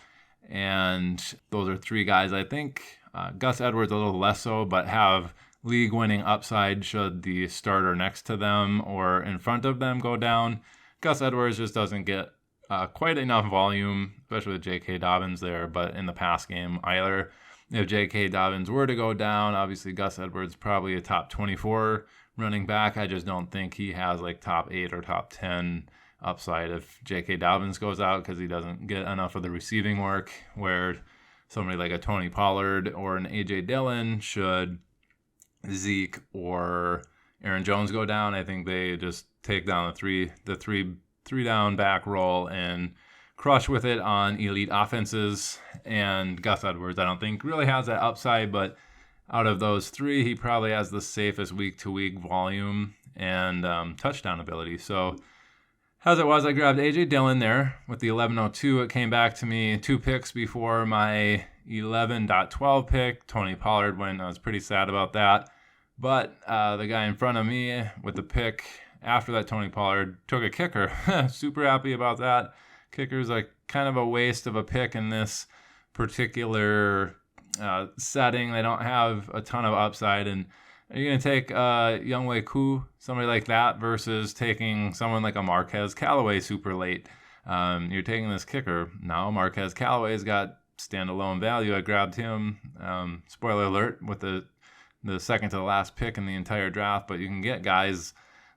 And those are 3 guys I think. Gus Edwards a little less so, but have league-winning upside should the starter next to them or in front of them go down. Gus Edwards just doesn't get quite enough volume, especially with J.K. Dobbins there. But in the pass game, either if J.K. Dobbins were to go down, obviously Gus Edwards probably a top 24 running back. I just don't think he has like top 8 or top 10 upside if J.K. Dobbins goes out, because he doesn't get enough of the receiving work, where somebody like a Tony Pollard or an A.J. Dillon, should Zeke or Aaron Jones go down, I think they just take down the three down back roll and crush with it on elite offenses. And Gus Edwards, I don't think really has that upside, but out of those three, he probably has the safest week-to-week volume and touchdown ability. So as it was, I grabbed A.J. Dillon there with the 11:02. It came back to me 2 picks before my 11.12 pick. Tony Pollard went. I was pretty sad about that. But the guy in front of me with the pick after that, Tony Pollard, took a kicker. Super happy about that. Kicker's like kind of a waste of a pick in this particular setting. They don't have a ton of upside. And are you going to take Younghoe Koo, somebody like that, versus taking someone like a Marquez Callaway super late? You're taking this kicker. Now Marquez Callaway's got standalone value. I grabbed him, spoiler alert, with the second to the last pick in the entire draft. But you can get guys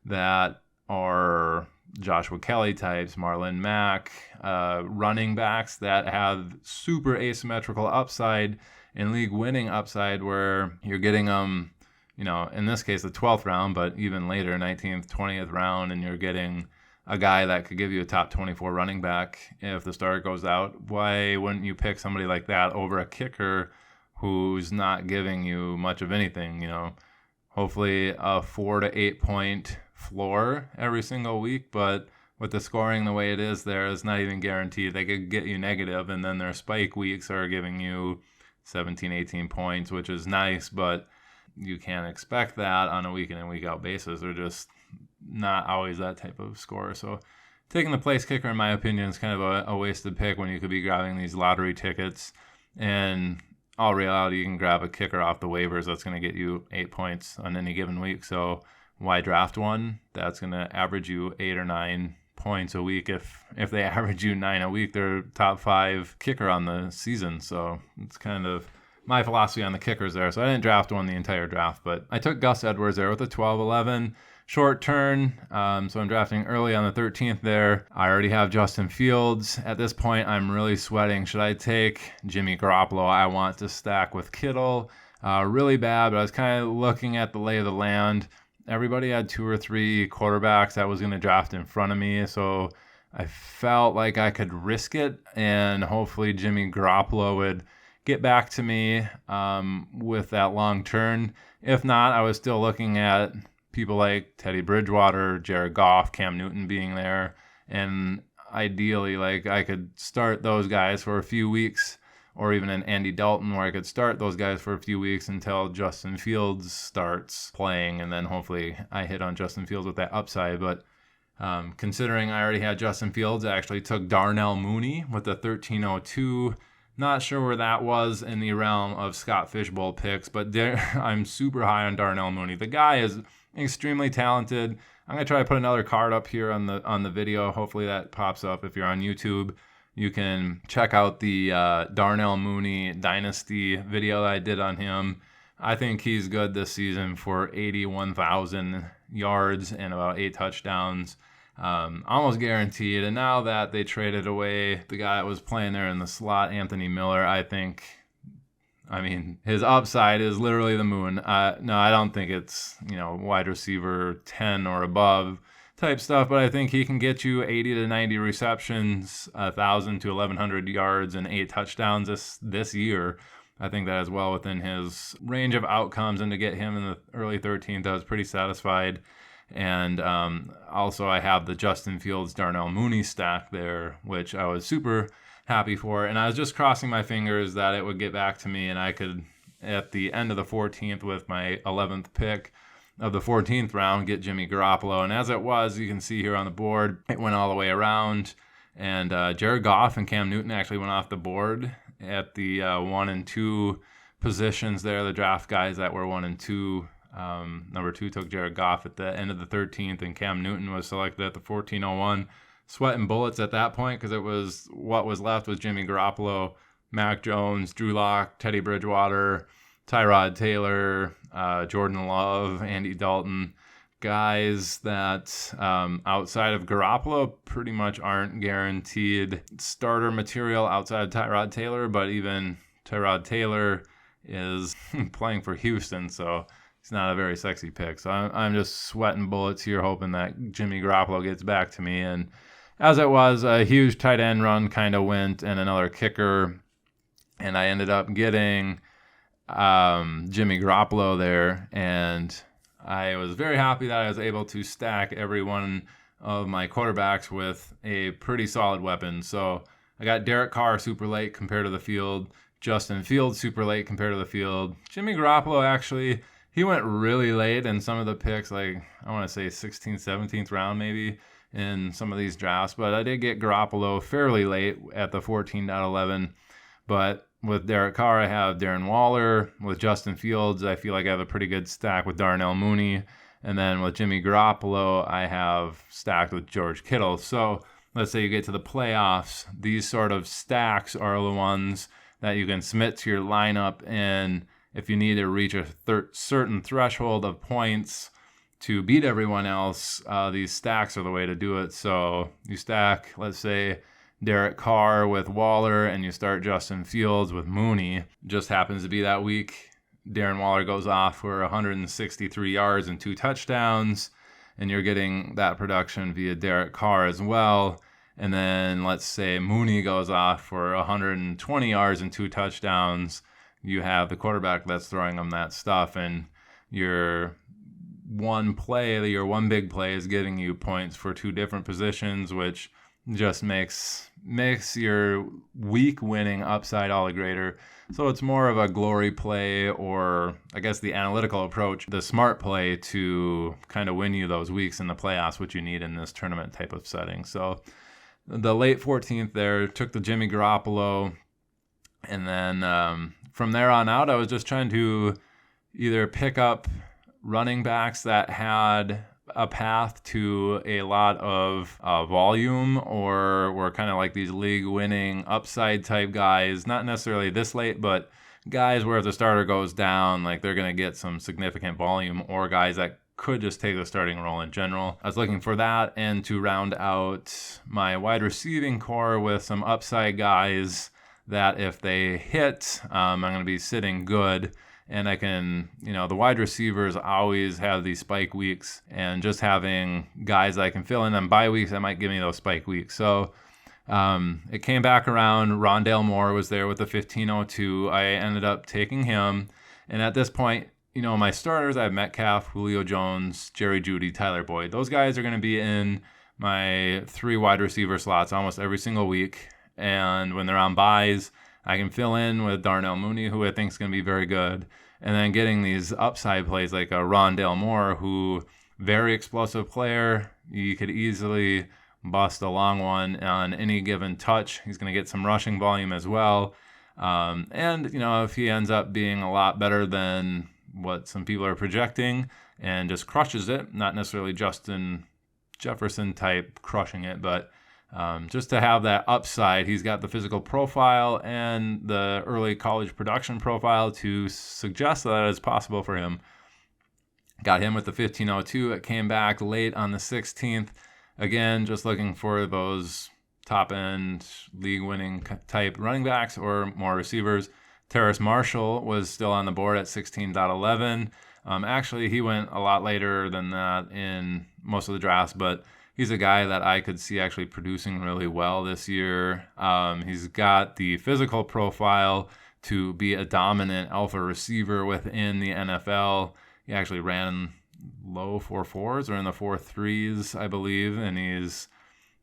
that are Joshua Kelly types, Marlon Mack, running backs that have super asymmetrical upside and league winning upside, where you're getting them, in this case, the 12th round, but even later, 19th, 20th round, and you're getting a guy that could give you a top 24 running back if the starter goes out. Why wouldn't you pick somebody like that over a kicker who's not giving you much of anything? Hopefully a 4 to 8 point floor every single week, but with the scoring the way it is there, it's not even guaranteed. They could get you negative, and then their spike weeks are giving you 17, 18 points, which is nice, but you can't expect that on a week in and week out basis. They're just not always that type of score. So taking the place kicker, in my opinion, is kind of a wasted pick when you could be grabbing these lottery tickets. And all reality, you can grab a kicker off the waivers that's going to get you 8 points on any given week. So why draft one that's going to average you 8 or 9 points a week? If they average you 9 a week, they're top 5 kicker on the season. So it's kind of my philosophy on the kickers there. So I didn't draft one the entire draft, but I took Gus Edwards there with a 12-11 short turn. So I'm drafting early on the 13th there. I already have Justin Fields. At this point, I'm really sweating. Should I take Jimmy Garoppolo? I want to stack with Kittle really bad, but I was kind of looking at the lay of the land. Everybody had 2 or 3 quarterbacks that was going to draft in front of me, so I felt like I could risk it, and hopefully Jimmy Garoppolo would get back to me with that long turn. If not, I was still looking at people like Teddy Bridgewater, Jared Goff, Cam Newton being there, and ideally, like, I could start those guys for a few weeks, or even an Andy Dalton where I could start those guys for a few weeks until Justin Fields starts playing, and then hopefully I hit on Justin Fields with that upside. But considering I already had Justin Fields, I actually took Darnell Mooney with the 13:02. Not sure where that was in the realm of Scott Fishbowl picks, but I'm super high on Darnell Mooney. The guy is extremely talented. I'm going to try to put another card up here on the video. Hopefully that pops up if you're on YouTube. You can check out the Darnell Mooney Dynasty video that I did on him. I think he's good this season for 81,000 yards and about 8 touchdowns. Almost guaranteed. And now that they traded away the guy that was playing there in the slot, Anthony Miller, his upside is literally the moon. No, I don't think it's, wide receiver 10 or above type stuff, but I think he can get you 80 to 90 receptions, 1,000 to 1,100 yards, and 8 touchdowns this year. I think that is well within his range of outcomes, and to get him in the early 13th, I was pretty satisfied. And also I have the Justin Fields, Darnell Mooney stack there, which I was super happy for. And I was just crossing my fingers that it would get back to me and I could, at the end of the 14th with my 11th pick of the 14th round, get Jimmy Garoppolo. And as it was, you can see here on the board, it went all the way around. And Jared Goff and Cam Newton actually went off the board at the 1 and 2 positions there, the draft guys that were 1 and 2. Number 2 took Jared Goff at the end of the 13th, and Cam Newton was selected at the 14:01. sweating bullets at that point because it was what was left was Jimmy Garoppolo, Mac Jones, Drew Lock, Teddy Bridgewater, Tyrod Taylor, Jordan Love, Andy Dalton. Guys that outside of Garoppolo pretty much aren't guaranteed starter material outside of Tyrod Taylor, but even Tyrod Taylor is playing for Houston, so he's not a very sexy pick. So I'm just sweating bullets here, hoping that Jimmy Garoppolo gets back to me. And as it was, a huge tight end run kind of went and another kicker, and I ended up getting Jimmy Garoppolo there, and I was very happy that I was able to stack every one of my quarterbacks with a pretty solid weapon. So I got Derek Carr super late compared to the field, Justin Fields super late compared to the field. Jimmy Garoppolo, actually, he went really late in some of the picks, like I want to say 16th, 17th round maybe in some of these drafts. But I did get Garoppolo fairly late at the 14.11. But with Derek Carr, I have Darren Waller. With Justin Fields, I feel like I have a pretty good stack with Darnell Mooney. And then with Jimmy Garoppolo, I have stacked with George Kittle. So let's say you get to the playoffs, these sort of stacks are the ones that you can submit to your lineup. And if you need to reach a certain threshold of points to beat everyone else, these stacks are the way to do it. So you stack, let's say, Derek Carr with Waller, and you start Justin Fields with Mooney. Just happens to be that week Darren Waller goes off for 163 yards and 2 touchdowns, and you're getting that production via Derek Carr as well. And then let's say Mooney goes off for 120 yards and 2 touchdowns. You have the quarterback that's throwing them that stuff, and your one big play is getting you points for 2 different positions, which just makes your week winning upside all the greater. So it's more of a glory play, or I guess the analytical approach, the smart play to kind of win you those weeks in the playoffs, which you need in this tournament type of setting. So the late 14th there, took the Jimmy Garoppolo, and then from there on out, I was just trying to either pick up running backs that had a path to a lot of volume, or were kind of like these league winning upside type guys, not necessarily this late, but guys where if the starter goes down, like they're going to get some significant volume, or guys that could just take the starting role in general. I was looking for that, and to round out my wide receiving core with some upside guys that if they hit, I'm going to be sitting good. And I can, the wide receivers always have these spike weeks, and just having guys that I can fill in on bye weeks, that might give me those spike weeks. So it came back around. Rondale Moore was there with the 1502. I ended up taking him. And at this point, my starters, I have Metcalf, Julio Jones, Jerry Jeudy, Tyler Boyd. Those guys are going to be in my 3 wide receiver slots almost every single week. And when they're on buys, I can fill in with Darnell Mooney, who I think is going to be very good. And then getting these upside plays like a Rondale Moore, who very explosive player. You could easily bust a long one on any given touch. He's going to get some rushing volume as well. And if he ends up being a lot better than what some people are projecting and just crushes it, not necessarily Justin Jefferson type crushing it, but just to have that upside. He's got the physical profile and the early college production profile to suggest that it's possible for him. Got him with the 1502. It came back late on the 16th. Again, just looking for those top-end league-winning type running backs or more receivers. Terrace Marshall was still on the board at 16.11. Actually, he went a lot later than that in most of the drafts, but he's a guy that I could see actually producing really well this year. He's got the physical profile to be a dominant alpha receiver within the NFL. He actually ran low 4.4s or in the 4.3s, I believe, and he's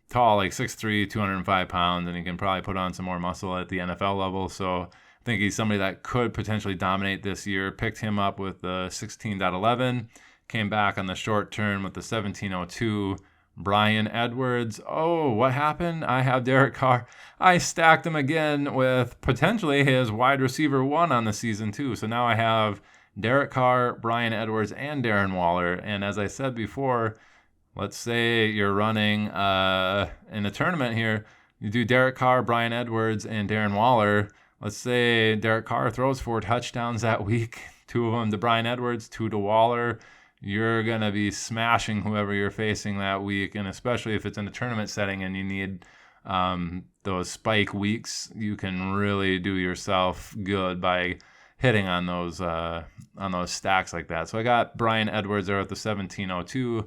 tall, like 6'3", 205 pounds, and he can probably put on some more muscle at the NFL level. So I think he's somebody that could potentially dominate this year. Picked him up with the 16.11, came back on the short term with the 17.02. Bryan Edwards. Oh, what happened? I have Derek Carr. I stacked him again with potentially his wide receiver 1 on the season too. So now I have Derek Carr, Bryan Edwards, and Darren Waller. And as I said before, let's say you're running in a tournament here. You do Derek Carr, Bryan Edwards, and Darren Waller. Let's say Derek Carr throws 4 touchdowns that week, 2 of them to Bryan Edwards, 2 to Waller. You're going to be smashing whoever you're facing that week, and especially if it's in a tournament setting and you need those spike weeks, you can really do yourself good by hitting on those stacks like that. So I got Bryan Edwards there at the 1702.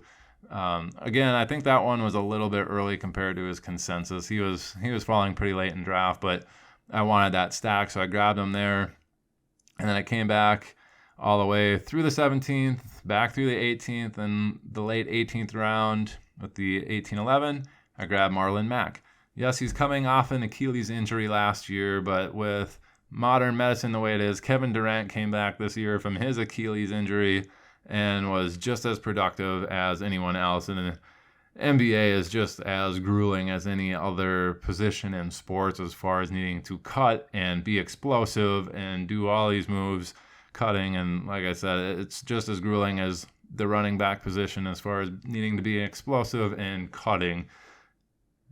Again, I think that one was a little bit early compared to his consensus. He was falling pretty late in draft, but I wanted that stack, so I grabbed him there. And then I came back all the way through the 17th, back through the 18th, and the late 18th round with the 1811, I grabbed Marlon Mack. Yes, he's coming off an Achilles injury last year, but with modern medicine the way it is, Kevin Durant came back this year from his Achilles injury and was just as productive as anyone else. And the NBA is just as grueling as any other position in sports as far as needing to cut and be explosive and do all these moves, cutting. And like I said, it's just as grueling as the running back position as far as needing to be explosive and cutting.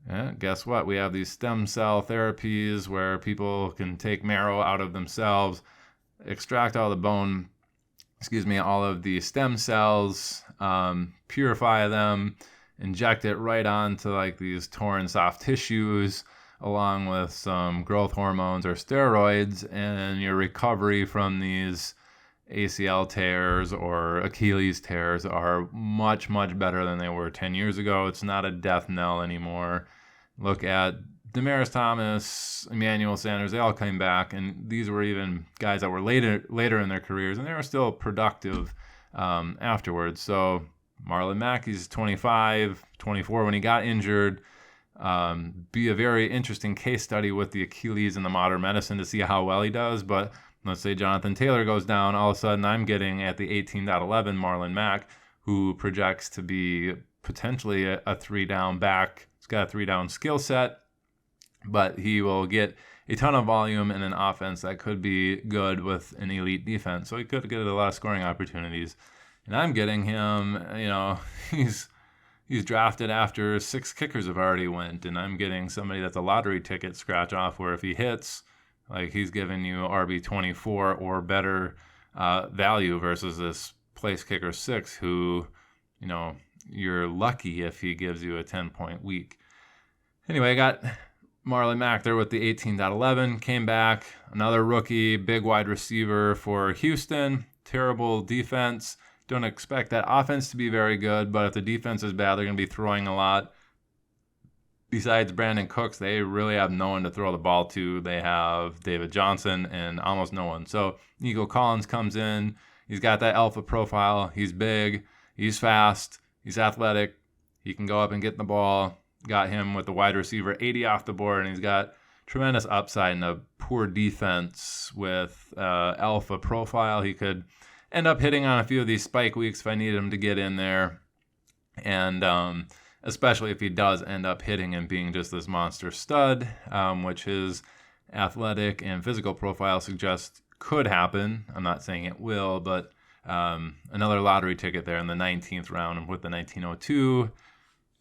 Yeah, guess what? We have these stem cell therapies where people can take marrow out of themselves, extract all the bone, all of the stem cells, purify them, inject it right onto like these torn soft tissues along with some growth hormones or steroids, and your recovery from these ACL tears or Achilles tears are much, much better than they were 10 years ago. It's not a death knell anymore. Look at Demaryius Thomas, Emmanuel Sanders, they all came back, and these were even guys that were later in their careers, and they were still productive afterwards. So Marlon Mack, he's 25, 24 when he got injured. Be a very interesting case study with the Achilles in the modern medicine to see how well he does. But let's say Jonathan Taylor goes down, all of a sudden I'm getting at the 18.11 Marlon Mack, who projects to be potentially a 3-down back. He's got a 3-down skill set, but he will get a ton of volume in an offense that could be good with an elite defense. So he could get a lot of scoring opportunities. And I'm getting him, he's drafted after 6 kickers have already went, and I'm getting somebody that's a lottery ticket scratch off where if he hits, like he's giving you RB24 or better value versus this place kicker 6 who, you're lucky if he gives you a 10-point week. Anyway, I got Marlon Mack there with the 18.11, came back, another rookie, big wide receiver for Houston, terrible defense. Don't expect that offense to be very good, but if the defense is bad, they're going to be throwing a lot. Besides Brandon Cooks, they really have no one to throw the ball to. They have David Johnson and almost no one. So Nico Collins comes in. He's got that alpha profile. He's big. He's fast. He's athletic. He can go up and get the ball. Got him with the wide receiver 80 off the board, and he's got tremendous upside in a poor defense with alpha profile. He could end up hitting on a few of these spike weeks if I needed him to get in there. And especially if he does end up hitting and being just this monster stud, which his athletic and physical profile suggests could happen. I'm not saying it will, but another lottery ticket there in the 19th round with the 1902.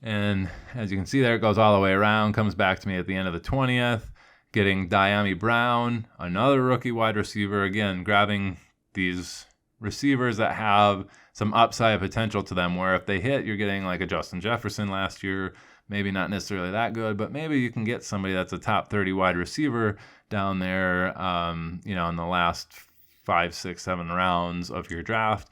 And as you can see there, it goes all the way around, comes back to me at the end of the 20th, getting Dyami Brown, another rookie wide receiver, again, grabbing these receivers that have some upside potential to them, where if they hit, you're getting like a Justin Jefferson last year, maybe not necessarily that good, but maybe you can get somebody that's a top 30 wide receiver down there, in the last 5, 6, 7 rounds of your draft.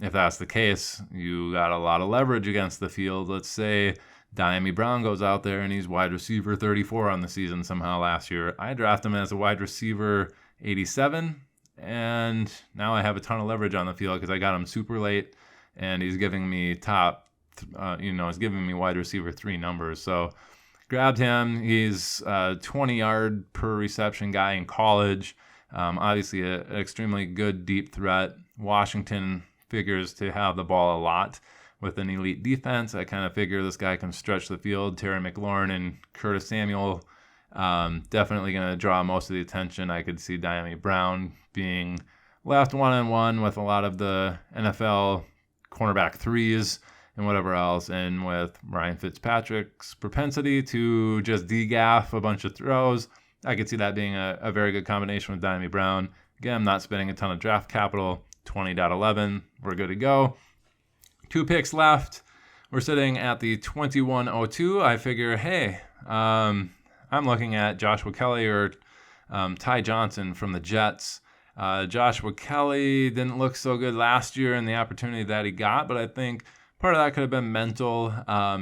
If that's the case, you got a lot of leverage against the field. Let's say Dyami Brown goes out there and he's wide receiver 34 on the season somehow last year. I draft him as a wide receiver 87, and now I have a ton of leverage on the field because I got him super late, and he's giving me he's giving me wide receiver 3 numbers. So grabbed him. He's a 20-yard per reception guy in college. Obviously an extremely good deep threat. Washington figures to have the ball a lot with an elite defense. I kind of figure this guy can stretch the field. Terry McLaurin and Curtis Samuel definitely going to draw most of the attention. I could see Dyami Brown being left one-on-one with a lot of the NFL cornerback 3s and whatever else. And with Ryan Fitzpatrick's propensity to just degaff a bunch of throws, I could see that being a very good combination with Dyami Brown. Again, I'm not spending a ton of draft capital. 20.11, we're good to go. 2 picks left. We're sitting at the 21.02. I figure, hey, I'm looking at Joshua Kelly or Ty Johnson from the Jets. Joshua Kelly didn't look so good last year in the opportunity that he got, but I think part of that could have been mental.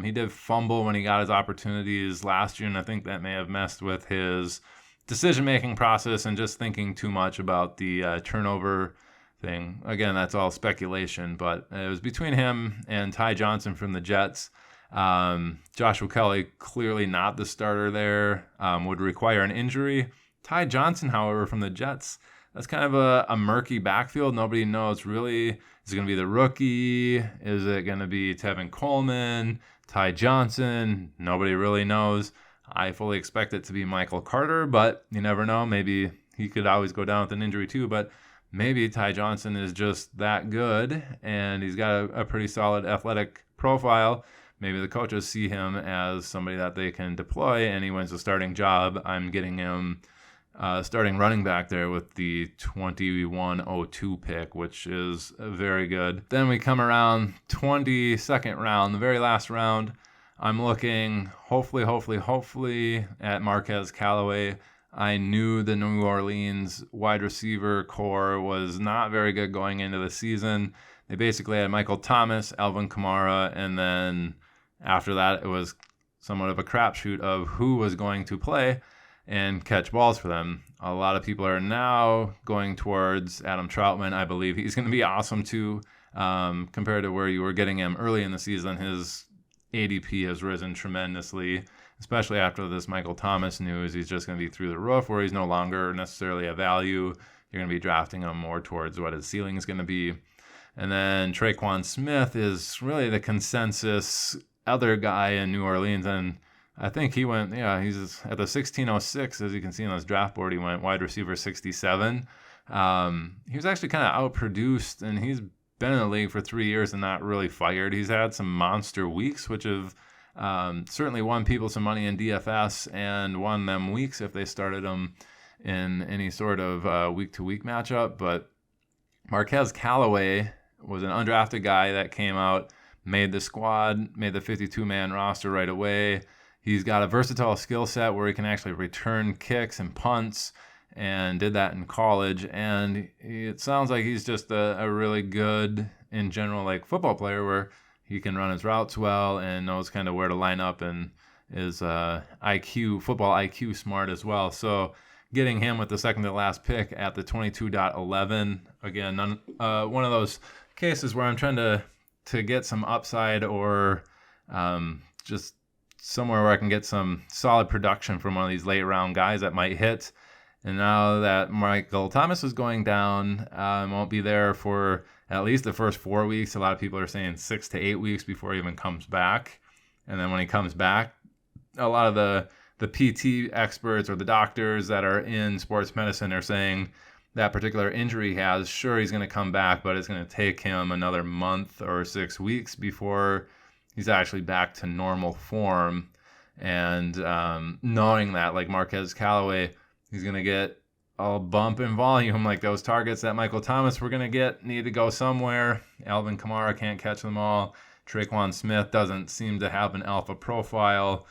He did fumble when he got his opportunities last year, and I think that may have messed with his decision-making process and just thinking too much about the turnover thing. Again, that's all speculation, but it was between him and Ty Johnson from the Jets. Joshua Kelly, clearly not the starter there, would require an injury. Ty Johnson, however, from the Jets, that's kind of a murky backfield. Nobody knows really. Is it going to be the rookie? Is it going to be Tevin Coleman? Ty Johnson? Nobody really knows. I fully expect it to be Michael Carter, but you never know. Maybe he could always go down with an injury too, but maybe Ty Johnson is just that good, and he's got a pretty solid athletic profile. Maybe the coaches see him as somebody that they can deploy, and he wins a starting job. I'm getting him starting running back there with the 21.02 pick, which is very good. Then we come around 22nd round, the very last round. I'm looking hopefully at Marquez Callaway. I knew the New Orleans wide receiver core was not very good going into the season. They basically had Michael Thomas, Alvin Kamara, and then after that it was somewhat of a crapshoot of who was going to play and catch balls for them. A lot of people are now going towards Adam Troutman. I believe he's going to be awesome too, compared to where you were getting him early in the season. His ADP has risen tremendously, especially after this Michael Thomas news. He's just going to be through the roof, where he's no longer necessarily a value. You're going to be drafting him more towards what his ceiling is going to be. And then Traquan Smith is really the consensus other guy in New Orleans, and I think he went, he's at the 1606, as you can see on this draft board. He went wide receiver 67. He was actually kind of outproduced, and he's been in the league for 3 years and not really fired. He's had some monster weeks, which have certainly won people some money in DFS and won them weeks if they started him in any sort of week-to-week matchup. But Marquez Callaway was an undrafted guy that came out, made the squad, made the 52-man roster right away. He's got a versatile skill set where he can actually return kicks and punts, and did that in college. And it sounds like he's just a really good, in general, like football player, where he can run his routes well and knows kind of where to line up, and is football IQ smart as well. So getting him with the second to last pick at the 22.11, again, one of those cases where I'm trying to get some upside, or just somewhere where I can get some solid production from one of these late round guys that might hit. And now that Michael Thomas is going down, won't be there for at least the first 4 weeks. A lot of people are saying 6 to 8 weeks before he even comes back. And then when he comes back, a lot of the PT experts or the doctors that are in sports medicine are saying that particular injury he has, sure, he's going to come back, but it's going to take him another month or 6 weeks before he's actually back to normal form. And knowing that, like Marquez Callaway, he's going to get a bump in volume. Like those targets that Michael Thomas were going to get need to go somewhere. Alvin Kamara can't catch them all. Traquan Smith doesn't seem to have an alpha profile.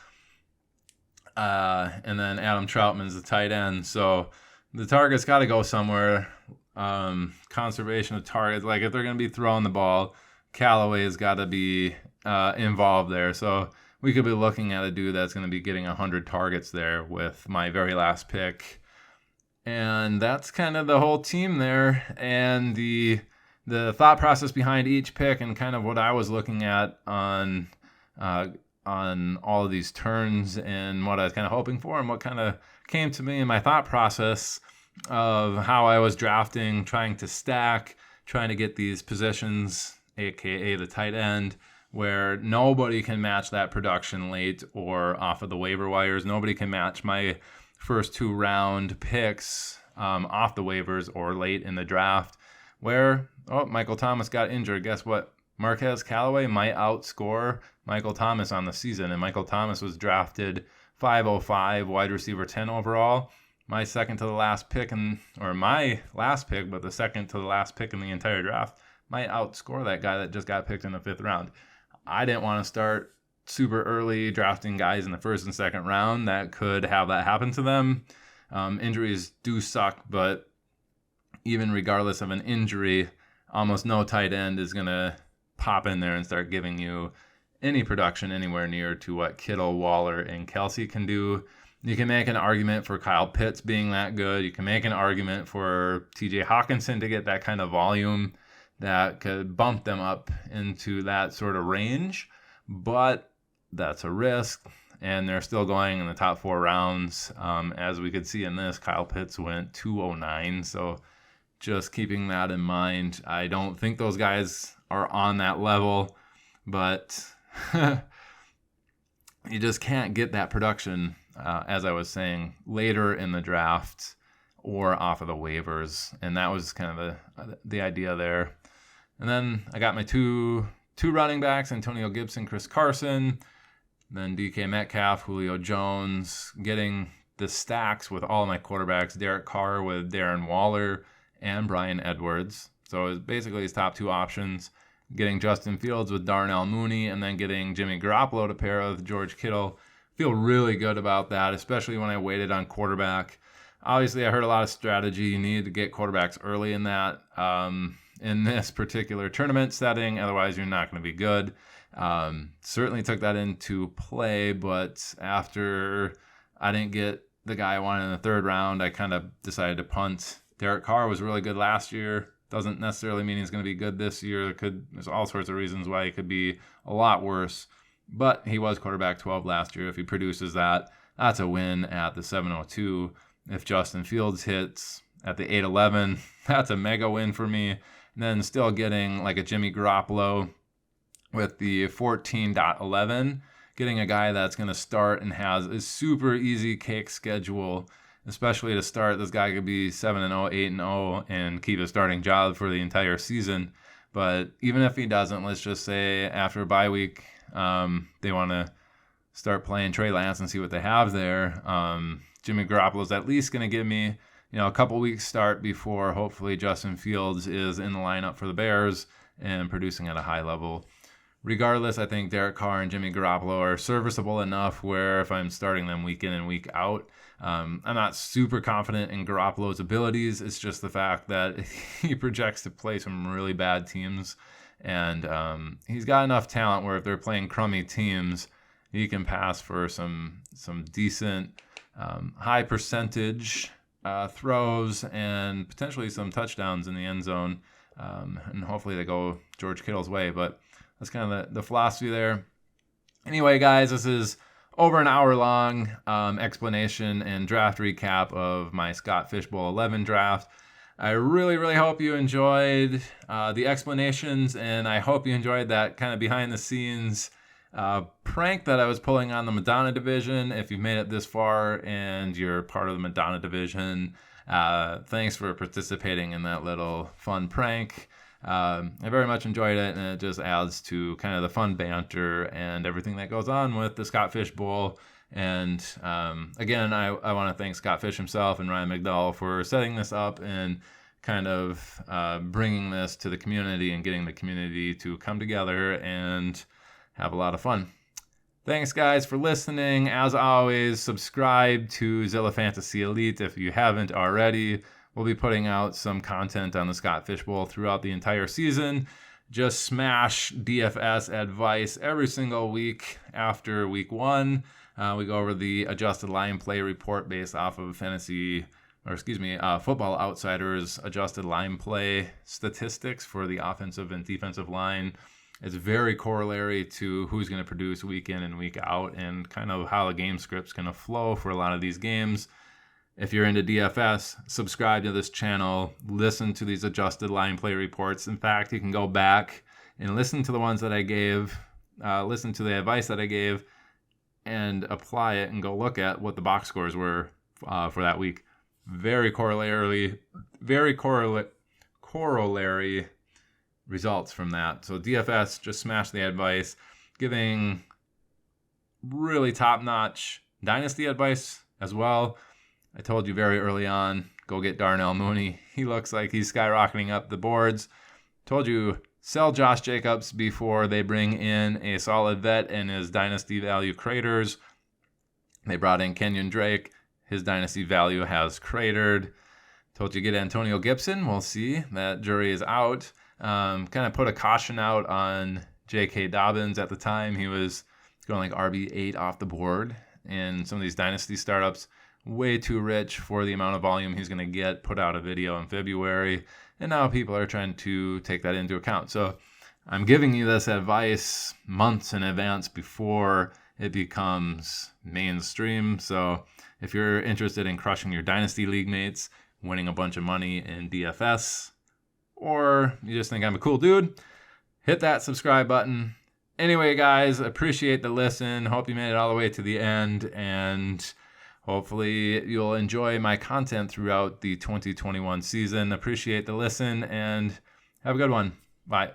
And then Adam Troutman's the tight end. So the target's got to go somewhere. Conservation of targets. Like if they're going to be throwing the ball, Callaway has got to be involved there. So we could be looking at a dude that's going to be getting 100 targets there with my very last pick. And that's kind of the whole team there. And the thought process behind each pick, and kind of what I was looking at on all of these turns, and what I was kind of hoping for, and what kind of came to me in my thought process of how I was drafting, trying to stack, trying to get these positions, aka the tight end, where nobody can match that production late or off of the waiver wires. Nobody can match my first 2 round picks off the waivers or late in the draft, where Michael Thomas got injured. Guess what? Marquez Callaway might outscore Michael Thomas on the season, and Michael Thomas was drafted 505, wide receiver 10 overall. My second to the last pick, my last pick, but the second to the last pick in the entire draft, might outscore that guy that just got picked in the 5th round. I didn't want to start super early drafting guys in the 1st and 2nd round that could have that happen to them. Injuries do suck, but even regardless of an injury, almost no tight end is going to pop in there and start giving you any production anywhere near to what Kittle, Waller, and Kelsey can do. You can make an argument for Kyle Pitts being that good. You can make an argument for TJ Hawkinson to get that kind of volume that could bump them up into that sort of range, but that's a risk, and they're still going in the top 4 rounds. As we could see in this, Kyle Pitts went 209, so just keeping that in mind. I don't think those guys are on that level, but you just can't get that production, as I was saying, later in the draft or off of the waivers, and that was kind of the idea there. And then I got my two running backs, Antonio Gibson, Chris Carson, then DK Metcalf, Julio Jones, getting the stacks with all of my quarterbacks, Derek Carr with Darren Waller and Bryan Edwards. So it was basically his top 2 options, getting Justin Fields with Darnell Mooney, and then getting Jimmy Garoppolo to pair with George Kittle. Feel really good about that, especially when I waited on quarterback. Obviously, I heard a lot of strategy. You need to get quarterbacks early in that. In this particular tournament setting, otherwise you're not going to be good. Certainly took that into play, but after I didn't get the guy I wanted in the 3rd round, I kind of decided to punt. Derek Carr was really good last year. Doesn't necessarily mean he's going to be good this year. There's all sorts of reasons why he could be a lot worse, but he was quarterback 12 last year. If he produces that, that's a win at the 702. If Justin Fields hits at the 811, that's a mega win for me. And then still getting like a Jimmy Garoppolo with the 14.11, getting a guy that's going to start and has a super easy cake schedule, especially to start. This guy could be 7-0, 8-0, and keep a starting job for the entire season. But even if he doesn't, let's just say after a bye week, they want to start playing Trey Lance and see what they have there. Jimmy Garoppolo is at least going to give me a couple weeks start before hopefully Justin Fields is in the lineup for the Bears and producing at a high level. Regardless, I think Derek Carr and Jimmy Garoppolo are serviceable enough where if I'm starting them week in and week out, I'm not super confident in Garoppolo's abilities. It's just the fact that he projects to play some really bad teams, and he's got enough talent where if they're playing crummy teams, he can pass for some decent high percentage throws and potentially some touchdowns in the end zone, and hopefully they go George Kittle's way. But that's kind of the philosophy there. Anyway, guys, this is over an hour long explanation and draft recap of my Scott Fishbowl 11 draft. I really, really hope you enjoyed the explanations, and I hope you enjoyed that kind of behind the scenes prank that I was pulling on the Madonna Division. If you've made it this far and you're part of the Madonna Division, thanks for participating in that little fun prank. I very much enjoyed it, and it just adds to kind of the fun banter and everything that goes on with the Scott Fish Bowl. And again, I want to thank Scott Fish himself and Ryan McDowell for setting this up and kind of bringing this to the community and getting the community to come together and have a lot of fun. Thanks, guys, for listening. As always, subscribe to Zilla Fantasy Elite if you haven't already. We'll be putting out some content on the Scott Fish Bowl throughout the entire season. Just smash DFS advice every single week after week 1. We go over the adjusted line play report based off of Football Outsiders adjusted line play statistics for the offensive and defensive line. It's very corollary to who's going to produce week in and week out and kind of how the game script's going to flow for a lot of these games. If you're into DFS, subscribe to this channel, listen to these adjusted line play reports. In fact, you can go back and listen to the ones that I gave, listen to the advice that I gave, and apply it and go look at what the box scores were for that week. Very corollary results from that. So DFS, just smash the advice, giving really top-notch dynasty advice as well. I told you very early on, go get Darnell Mooney. He looks like he's skyrocketing up the boards. Told you, sell Josh Jacobs before they bring in a solid vet and his dynasty value craters. They brought in Kenyon Drake. His dynasty value has cratered. Told you get Antonio Gibson. We'll see. That jury is out. Kind of put a caution out on J.K. Dobbins at the time. He was going like RB8 off the board. And some of these dynasty startups, way too rich for the amount of volume he's going to get. Put out a video in February. And now people are trying to take that into account. So I'm giving you this advice months in advance before it becomes mainstream. So if you're interested in crushing your dynasty league mates, winning a bunch of money in DFS, or you just think I'm a cool dude, hit that subscribe button. Anyway, guys, appreciate the listen. Hope you made it all the way to the end, and hopefully you'll enjoy my content throughout the 2021 season. Appreciate the listen, and have a good one. Bye.